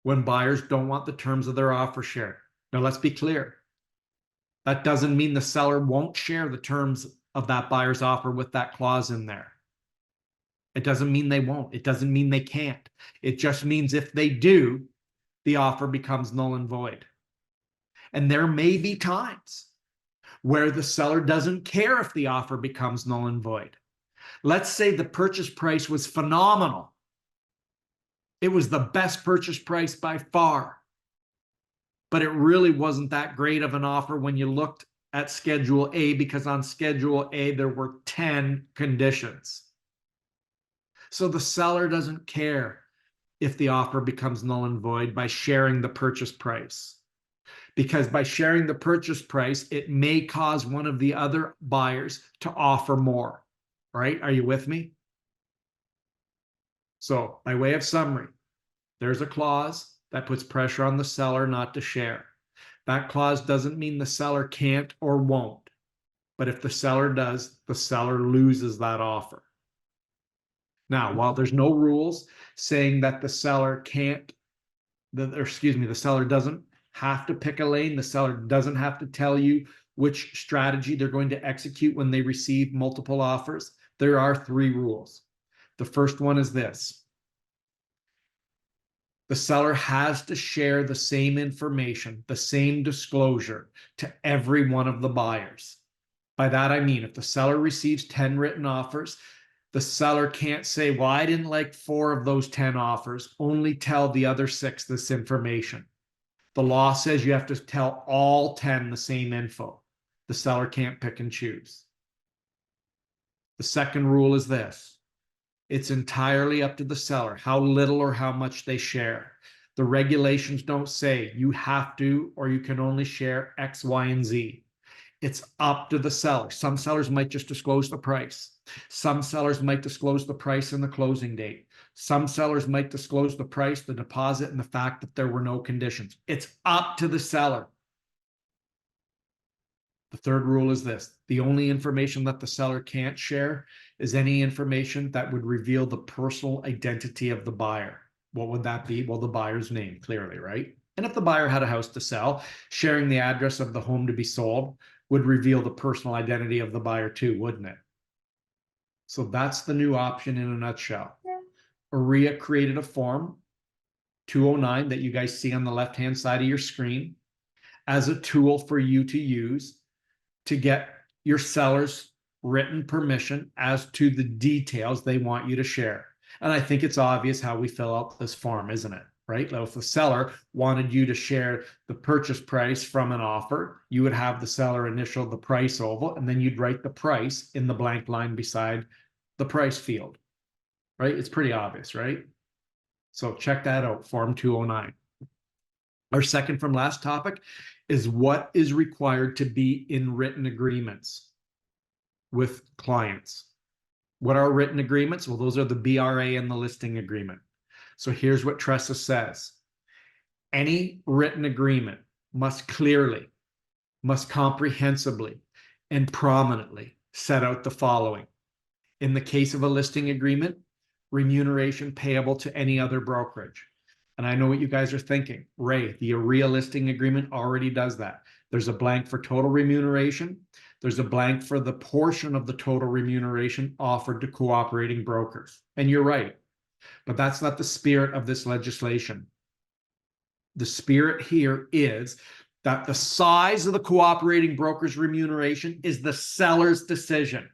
when buyers don't want the terms of their offer shared. Now, let's be clear. That doesn't mean the seller won't share the terms of that buyer's offer with that clause in there. It doesn't mean they won't. It doesn't mean they can't. It just means if they do, the offer becomes null and void. And there may be times where the seller doesn't care if the offer becomes null and void. Let's say the purchase price was phenomenal. It was the best purchase price by far. But it really wasn't that great of an offer when you looked at Schedule A, because on Schedule A, there were 10 conditions. So the seller doesn't care if the offer becomes null and void by sharing the purchase price. Because by sharing the purchase price, it may cause one of the other buyers to offer more, right? Are you with me? So by way of summary, there's a clause that puts pressure on the seller not to share. That clause doesn't mean the seller can't or won't. But if the seller does, the seller loses that offer. Now, while there's no rules saying that the seller can't, the seller doesn't have to pick a lane, the seller doesn't have to tell you which strategy they're going to execute when they receive multiple offers, there are 3 rules. The first one is this. The seller has to share the same information, the same disclosure to every one of the buyers. By that, I mean, if the seller receives 10 written offers, the seller can't say, well, I didn't like 4 of those 10 offers, only tell the other 6 this information. The law says you have to tell all 10 the same info. The seller can't pick and choose. The second rule is this. It's entirely up to the seller how little or how much they share. The regulations don't say you have to or you can only share X, Y, and Z. It's up to the seller. Some sellers might just disclose the price. Some sellers might disclose the price and the closing date. Some sellers might disclose the price, the deposit, and the fact that there were no conditions. It's up to the seller. The third rule is this. The only information that the seller can't share is any information that would reveal the personal identity of the buyer. What would that be? Well, the buyer's name, clearly, right? And if the buyer had a house to sell, sharing the address of the home to be sold would reveal the personal identity of the buyer too, wouldn't it? So that's the new option in a nutshell. OREA created a form 209 that you guys see on the left-hand side of your screen as a tool for you to use to get your seller's written permission as to the details they want you to share. And I think it's obvious how we fill out this form, isn't it? Right? Now, if the seller wanted you to share the purchase price from an offer, you would have the seller initial the price oval, and then you'd write the price in the blank line beside the price field. Right? It's pretty obvious, right? So check that out, Form 209. Our second from last topic is what is required to be in written agreements with clients. What are written agreements? Well, those are the BRA and the listing agreement. So here's what TRESA says. Any written agreement must clearly, must comprehensively, and prominently set out the following. In the case of a listing agreement, remuneration payable to any other brokerage. And I know what you guys are thinking. Ray, the OREA listing agreement already does that. There's a blank for total remuneration. There's a blank for the portion of the total remuneration offered to cooperating brokers. And you're right, but that's not the spirit of this legislation. The spirit here is that the size of the cooperating broker's remuneration is the seller's decision.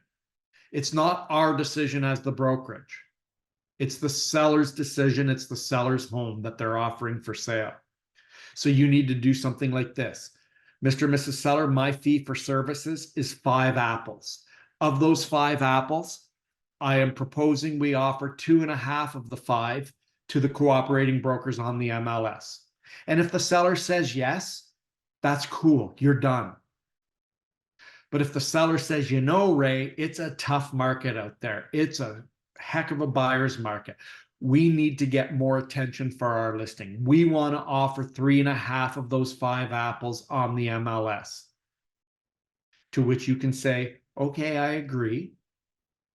It's not our decision as the brokerage. It's the seller's decision. It's the seller's home that they're offering for sale. So you need to do something like this. Mr. and Mrs. Seller, my fee for services is 5 apples. Of those 5 apples, I am proposing we offer 2.5 of the 5 to the cooperating brokers on the MLS. And if the seller says yes, that's cool. You're done. But if the seller says, you know, Ray, it's a tough market out there. It's a heck of a buyer's market. We need to get more attention for our listing. We want to offer 3.5 of those 5 apples on the MLS. To which you can say, okay, I agree.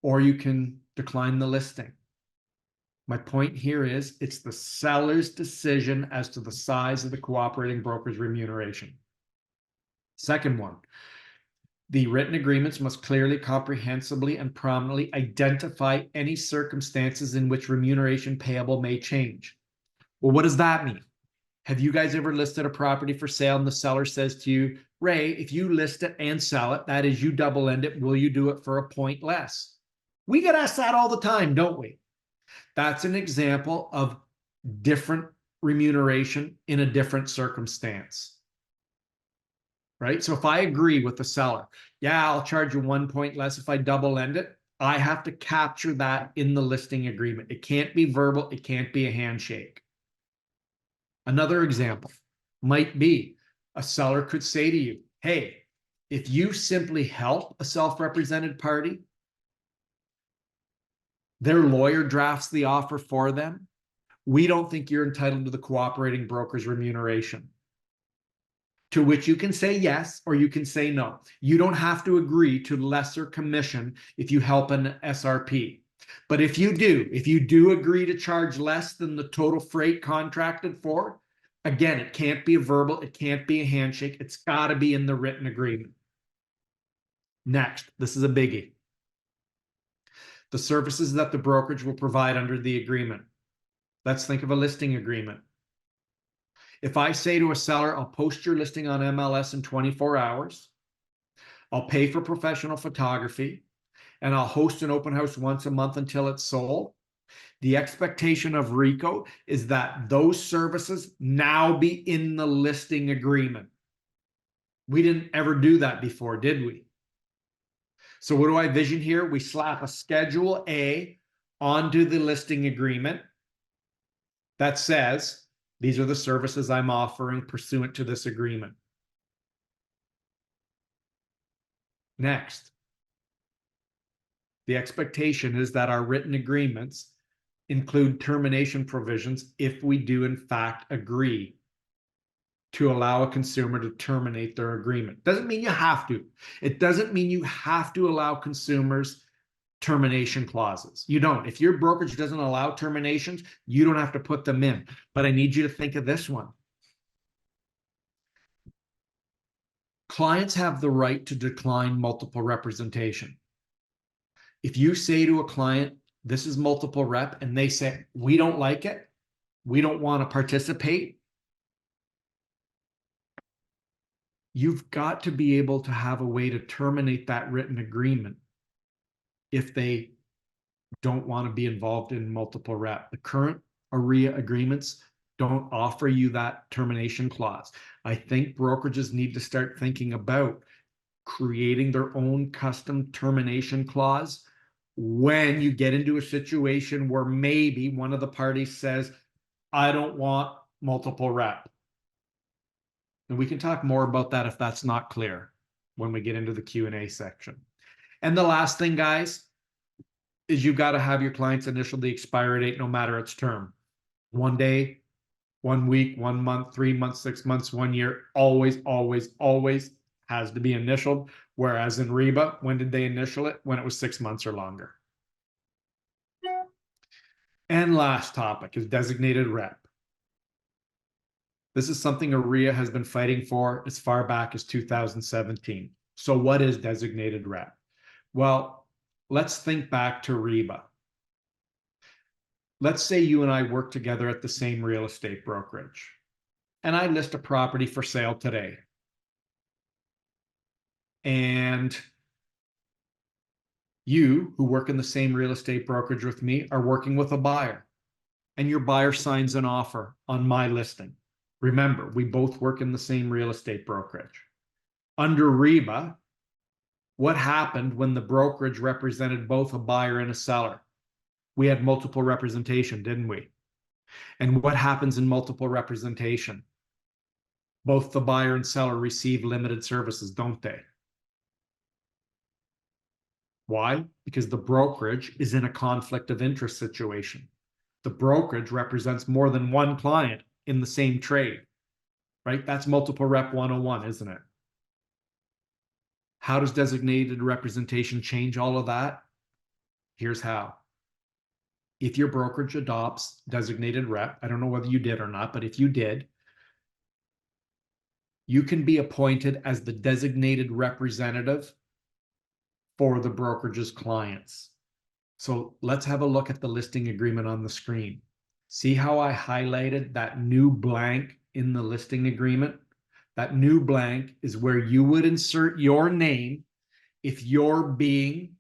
Or you can decline the listing. My point here is it's the seller's decision as to the size of the cooperating broker's remuneration. Second one, the written agreements must clearly, comprehensively, and prominently identify any circumstances in which remuneration payable may change. Well, what does that mean? Have you guys ever listed a property for sale and the seller says to you, Ray, if you list it and sell it, that is you double end it, will you do it for a point less? We get asked that all the time, don't we? That's an example of different remuneration in a different circumstance. Right? So if I agree with the seller, yeah, I'll charge you 1 point less if I double end it, I have to capture that in the listing agreement. It can't be verbal. It can't be a handshake. Another example might be a seller could say to you, hey, if you simply help a self-represented party, their lawyer drafts the offer for them, we don't think you're entitled to the cooperating broker's remuneration. To which you can say yes, or you can say no. You don't have to agree to lesser commission if you help an SRP. But if you do agree to charge less than the total freight contracted for, again, it can't be a verbal, it can't be a handshake, it's got to be in the written agreement. Next, this is a biggie. The services that the brokerage will provide under the agreement. Let's think of a listing agreement. If I say to a seller, I'll post your listing on MLS in 24 hours, I'll pay for professional photography, and I'll host an open house once a month until it's sold, the expectation of RICO is that those services now be in the listing agreement. We didn't ever do that before, did we? So what do I vision here? We slap a Schedule A onto the listing agreement that says, these are the services I'm offering pursuant to this agreement. Next, the expectation is that our written agreements include termination provisions if we do in fact agree to allow a consumer to terminate their agreement. Doesn't mean you have to. It doesn't mean you have to allow consumers termination clauses. You don't. If your brokerage doesn't allow terminations, you don't have to put them in. But I need you to think of this one. Clients have the right to decline multiple representation. If you say to a client, this is multiple rep, and they say, we don't like it, we don't want to participate, you've got to be able to have a way to terminate that written agreement if they don't want to be involved in multiple rep. The current AREA agreements don't offer you that termination clause. I think brokerages need to start thinking about creating their own custom termination clause when you get into a situation where maybe one of the parties says, I don't want multiple rep. And we can talk more about that if that's not clear when we get into the Q&A section. And the last thing, guys, is you've got to have your clients initial the expiry date no matter its term. 1 day, 1 week, 1 month, 3 months, 6 months, 1 year, always, always, always has to be initialed. Whereas in REBA, when did they initial it? When it was 6 months or longer. And last topic is designated rep. This is something AREA has been fighting for as far back as 2017. So what is designated rep? Well, let's think back to REBA. Let's say you and I work together at the same real estate brokerage, and I list a property for sale today. And you, who work in the same real estate brokerage with me, are working with a buyer, and your buyer signs an offer on my listing. Remember, we both work in the same real estate brokerage. Under REBA, what happened when the brokerage represented both a buyer and a seller? We had multiple representation, didn't we? And what happens in multiple representation? Both the buyer and seller receive limited services, don't they? Why? Because the brokerage is in a conflict of interest situation. The brokerage represents more than one client in the same trade, right? That's multiple rep 101, isn't it? How does designated representation change all of that? Here's how. If your brokerage adopts designated rep, I don't know whether you did or not, but if you did, you can be appointed as the designated representative for the brokerage's clients. So let's have a look at the listing agreement on the screen. See how I highlighted that new blank in the listing agreement? That new blank is where you would insert your name if you're being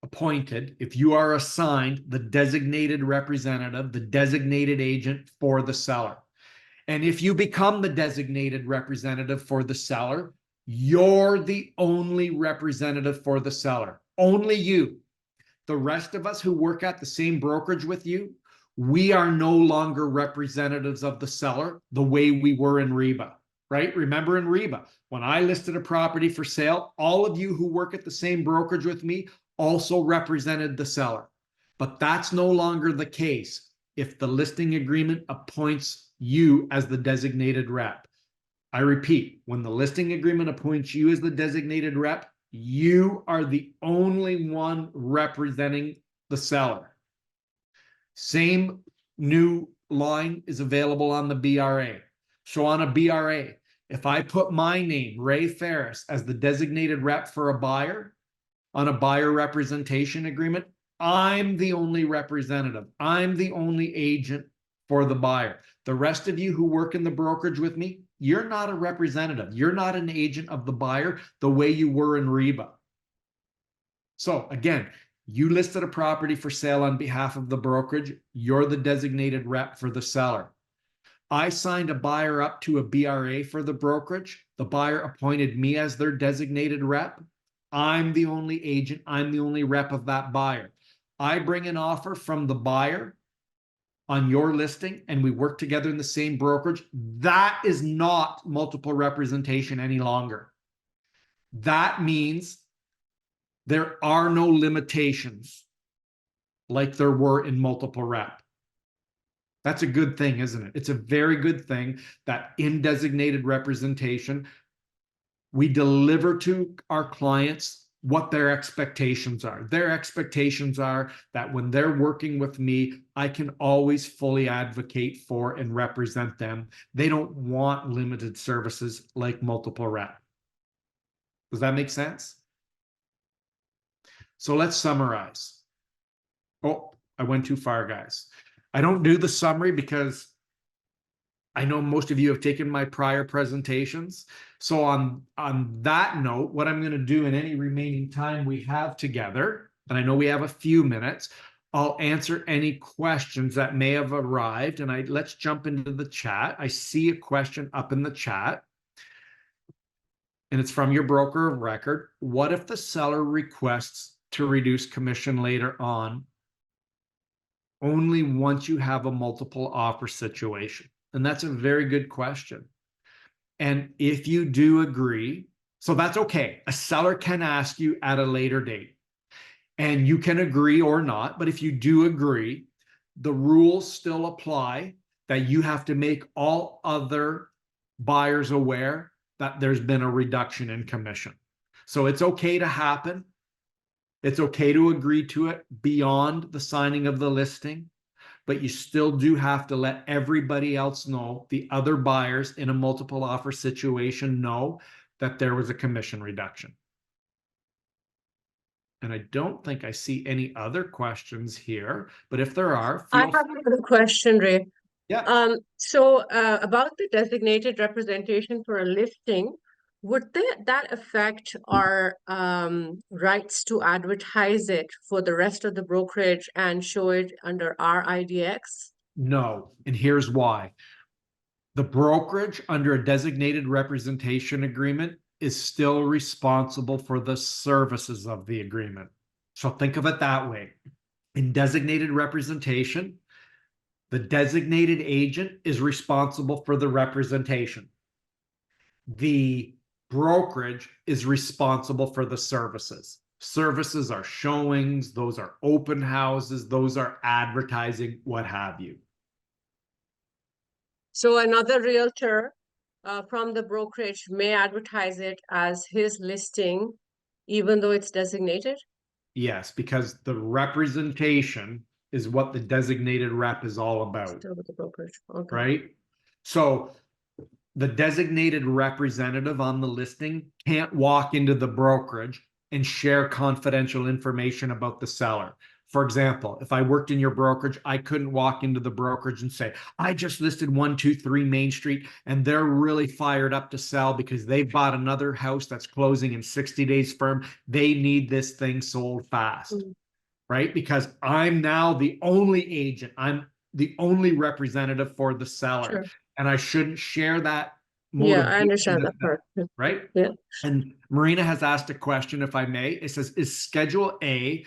appointed, if you are assigned the designated representative, the designated agent for the seller. And if you become the designated representative for the seller, you're the only representative for the seller. Only you. The rest of us who work at the same brokerage with you, we are no longer representatives of the seller the way we were in REBA, right? Remember in REBA, when I listed a property for sale, all of you who work at the same brokerage with me also represented the seller. But that's no longer the case if the listing agreement appoints you as the designated rep. I repeat, when the listing agreement appoints you as the designated rep, you are the only one representing the seller. Same new line is available on the BRA. So on a BRA, if I put my name, Ray Ferris, as the designated rep for a buyer on a buyer representation agreement, I'm the only representative. I'm the only agent for the buyer. The rest of you who work in the brokerage with me, you're not a representative. You're not an agent of the buyer the way you were in REBA. So again, you listed a property for sale on behalf of the brokerage. You're the designated rep for the seller. I signed a buyer up to a BRA for the brokerage. The buyer appointed me as their designated rep. I'm the only agent. I'm the only rep of that buyer. I bring an offer from the buyer on your listing and we work together in the same brokerage. That is not multiple representation any longer. That means there are no limitations like there were in multiple rep. That's a good thing, isn't it? It's a very good thing that in designated representation, we deliver to our clients what their expectations are. Their expectations are that when they're working with me, I can always fully advocate for and represent them. They don't want limited services like multiple rep. Does that make sense? So let's summarize. Oh, I went too far, guys. I don't do the summary because I know most of you have taken my prior presentations. So on that note, what I'm going to do in any remaining time we have together, and I know we have a few minutes, I'll answer any questions that may have arrived. And let's jump into the chat. I see a question up in the chat, and it's from your broker of record. What if the seller requests to reduce commission later on, only once you have a multiple offer situation? And that's a very good question. And if you do agree, so that's okay. A seller can ask you at a later date, and you can agree or not. But if you do agree, the rules still apply that you have to make all other buyers aware that there's been a reduction in commission. So it's okay to happen. It's okay to agree to it beyond the signing of the listing, but you still do have to let everybody else know, the other buyers in a multiple offer situation know that there was a commission reduction. And I don't think I see any other questions here, but if there are, I have another question, Ray. Yeah. About the designated representation for a listing, would that affect our rights to advertise it for the rest of the brokerage and show it under our IDX? No, and here's why. The brokerage under a designated representation agreement is still responsible for the services of the agreement. So think of it that way. In designated representation, the designated agent is responsible for the representation. The brokerage is responsible for the services. Services are showings, those are open houses, those are advertising, what have you. So another realtor from the brokerage may advertise it as his listing, even though it's designated? Yes, because the representation is what the designated rep is all about. Still with the brokerage. Okay. Right? So the designated representative on the listing can't walk into the brokerage and share confidential information about the seller. For example, if I worked in your brokerage, I couldn't walk into the brokerage and say, I just listed 123 Main Street and they're really fired up to sell because they've bought another house that's closing in 60 days firm. They need this thing sold fast, right? Because I'm now the only agent. I'm the only representative for the seller. Sure. And I shouldn't share that Yeah, I understand that part. right? Yeah. And Marina has asked a question, if I may. It says, is Schedule A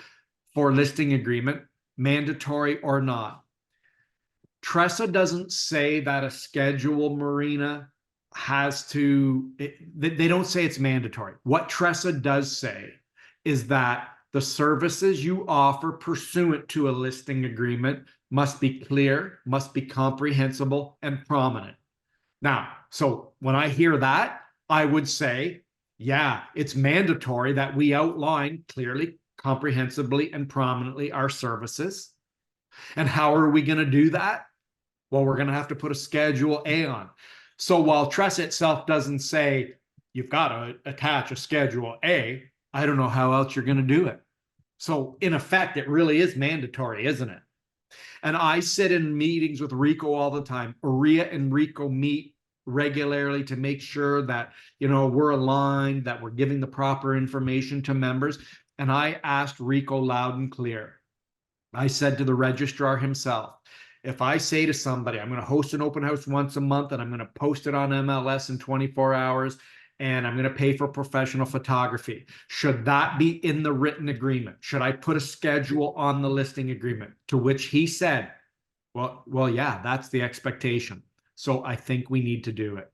for listing agreement mandatory or not? TRESA doesn't say that a schedule, Marina, has to, they don't say it's mandatory. What TRESA does say is that the services you offer pursuant to a listing agreement must be clear, must be comprehensible, and prominent. Now, so when I hear that, I would say, yeah, it's mandatory that we outline clearly, comprehensively, and prominently our services. And how are we going to do that? Well, we're going to have to put a Schedule A on. So while TRESA itself doesn't say you've got to attach a Schedule A, I don't know how else you're going to do it. So in effect, it really is mandatory, isn't it? And I sit in meetings with Rico all the time. Maria and Rico meet regularly to make sure that, you know, we're aligned, that we're giving the proper information to members. And I asked Rico loud and clear. I said to the registrar himself, if I say to somebody, I'm going to host an open house once a month and I'm going to post it on MLS in 24 hours and I'm going to pay for professional photography, should that be in the written agreement? Should I put a schedule on the listing agreement? To which he said, well, yeah, that's the expectation. So I think we need to do it.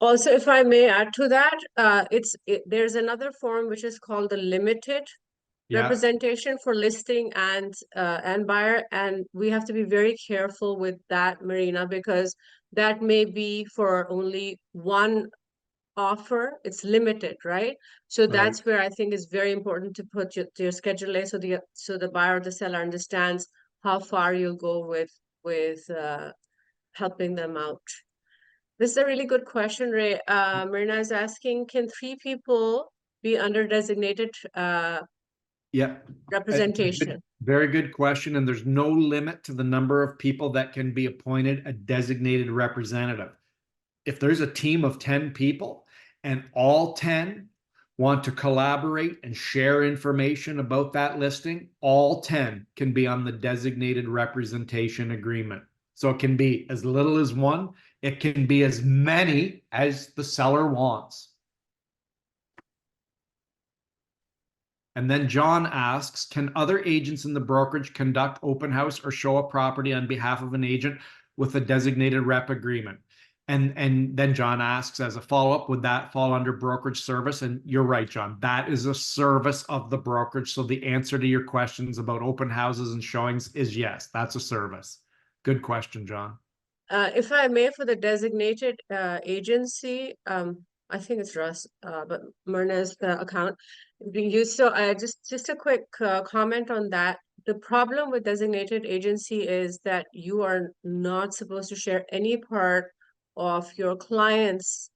Also, if I may add to that, there's another form which is called the limited representation for listing and buyer, and we have to be very careful with that, Marina, because that may be for only one offer, it's limited, right? So Right. that's where I think it's very important to put your Schedule A, so the buyer or the seller understands how far you'll go with helping them out. This is a really good question, Ray. Myrna is asking, can 3 people be under designated Yeah. representation? Very good question. And there's no limit to the number of people that can be appointed a designated representative. If there's a team of 10 people and all 10 want to collaborate and share information about that listing, all 10 can be on the designated representation agreement. So it can be as little as one, it can be as many as the seller wants. And then John asks, can other agents in the brokerage conduct open house or show a property on behalf of an agent with a designated rep agreement? And then John asks as a follow-up, would that fall under brokerage service? And you're right, John, that is a service of the brokerage. So the answer to your questions about open houses and showings is yes, that's a service. Good question, John. If I may, for the designated agency, I think it's Russ, but Myrna's account being used. So just a quick comment on that. The problem with designated agency is that you are not supposed to share any part of your client's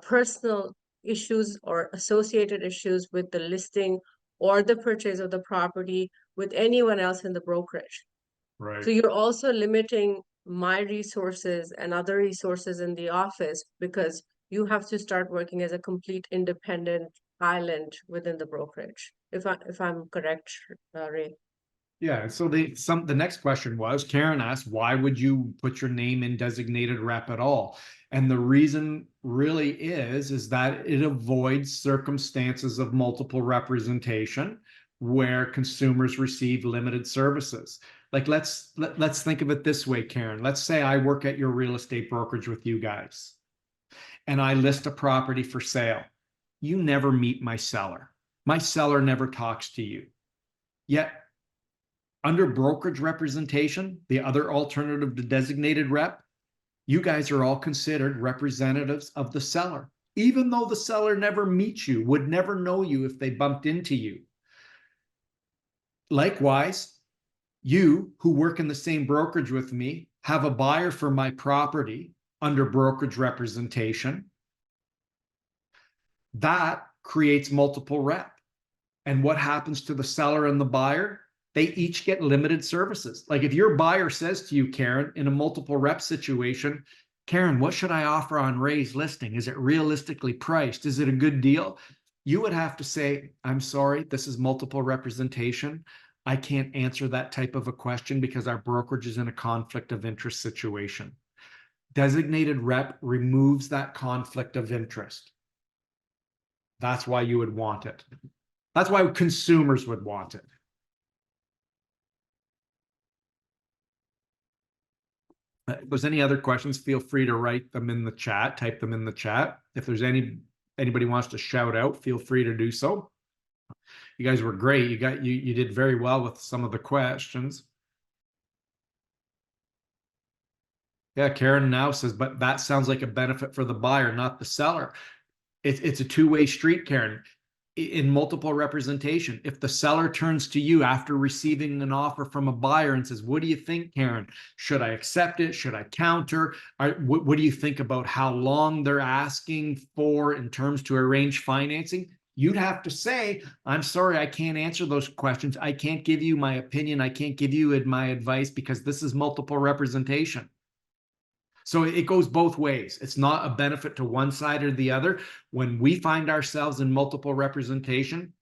personal issues or associated issues with the listing or the purchase of the property with anyone else in the brokerage. Right. So you're also limiting my resources and other resources in the office because you have to start working as a complete independent island within the brokerage. If I'm correct, Ray. Yeah, so the next question was, Karen asked, why would you put your name in designated rep at all? And the reason really is that it avoids circumstances of multiple representation where consumers receive limited services. Like let's think of it this way, Karen. Let's say I work at your real estate brokerage with you guys and I list a property for sale. You never meet my seller. My seller never talks to you. Yet under brokerage representation, the other alternative to designated rep, you guys are all considered representatives of the seller, even though the seller never meets you, would never know you if they bumped into you. Likewise, you who work in the same brokerage with me have a buyer for my property under brokerage representation. That creates multiple rep. And what happens to the seller and the buyer? They each get limited services. Like if your buyer says to you, Karen, in a multiple rep situation, Karen, what should I offer on Ray's listing? Is it realistically priced? Is it a good deal? You would have to say, I'm sorry, this is multiple representation. I can't answer that type of a question because our brokerage is in a conflict of interest situation. Designated rep removes that conflict of interest. That's why you would want it. That's why consumers would want it. If there's any other questions, feel free to write them in the chat, type them in the chat. If there's anybody wants to shout out, feel free to do so. You guys were great. You did very well with some of the questions. Yeah, Karen now says, but that sounds like a benefit for the buyer, not the seller. It's a two-way street, Karen. In multiple representation, if the seller turns to you after receiving an offer from a buyer and says, what do you think, Karen? Should I accept it? Should I counter? What do you think about how long they're asking for in terms to arrange financing? You'd have to say, I'm sorry, I can't answer those questions. I can't give you my opinion. I can't give you my advice because this is multiple representation. So it goes both ways. It's not a benefit to one side or the other. When we find ourselves in multiple representation,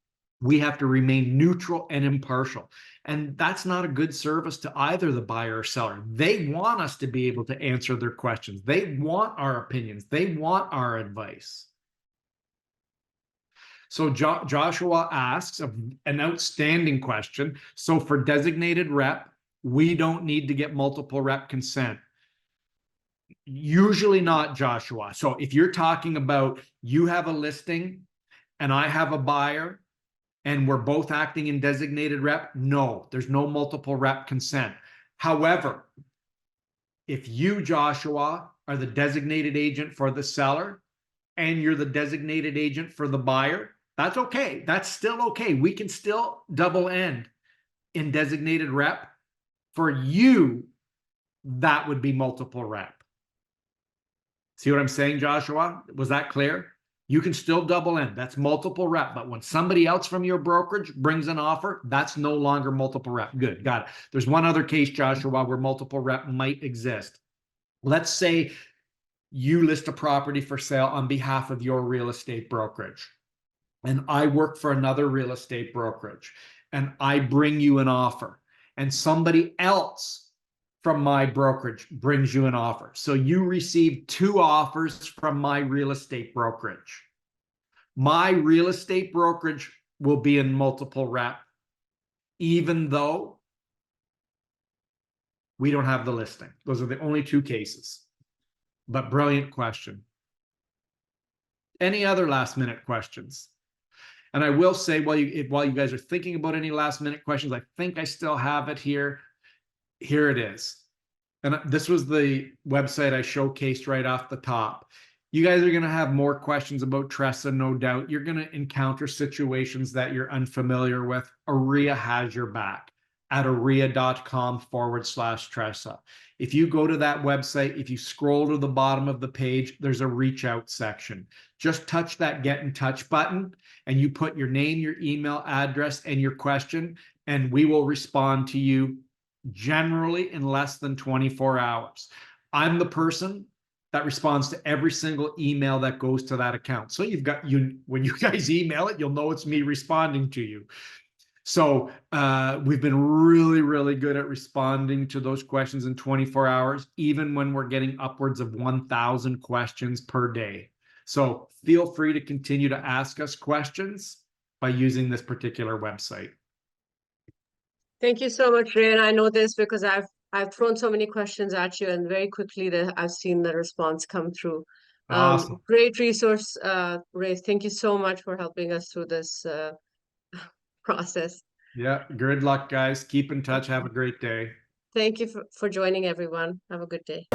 we have to remain neutral and impartial. And that's not a good service to either the buyer or seller. They want us to be able to answer their questions. They want our opinions. They want our advice. So Joshua asks an outstanding question. So for designated rep, we don't need to get multiple rep consent. Usually not, Joshua. So if you're talking about you have a listing and I have a buyer and we're both acting in designated rep, no, there's no multiple rep consent. However, if you, Joshua, are the designated agent for the seller and you're the designated agent for the buyer, that's okay. That's still okay. We can still double end in designated rep. For you, that would be multiple rep. See what I'm saying, Joshua? Was that clear? You can still double end. That's multiple rep. But when somebody else from your brokerage brings an offer, that's no longer multiple rep. Good. Got it. There's one other case, Joshua, where multiple rep might exist. Let's say you list a property for sale on behalf of your real estate brokerage, and I work for another real estate brokerage, and I bring you an offer, and somebody else from my brokerage brings you an offer. So you receive 2 offers from my real estate brokerage. My real estate brokerage will be in multiple rep, even though we don't have the listing. Those are the only 2 cases. But brilliant question. Any other last minute questions? And I will say, while you guys are thinking about any last minute questions, I think I still have it here. Here it is. And this was the website I showcased right off the top. You guys are going to have more questions about TRESA, no doubt. You're going to encounter situations that you're unfamiliar with. OREA has your back at orea.com/TRESA. If you go to that website, if you scroll to the bottom of the page, there's a reach out section. Just touch that get in touch button and you put your name, your email address, and your question, and we will respond to you generally in less than 24 hours. I'm the person that responds to every single email that goes to that account. So when you guys email it, you'll know it's me responding to you. So we've been really, really good at responding to those questions in 24 hours, even when we're getting upwards of 1,000 questions per day. So feel free to continue to ask us questions by using this particular website. Thank you so much, Ray. And I know this because I've thrown so many questions at you, and very quickly I've seen the response come through. Awesome. Great resource, Ray. Thank you so much for helping us through this process. Yeah, good luck, guys. Keep in touch. Have a great day. Thank you for joining, everyone. Have a good day.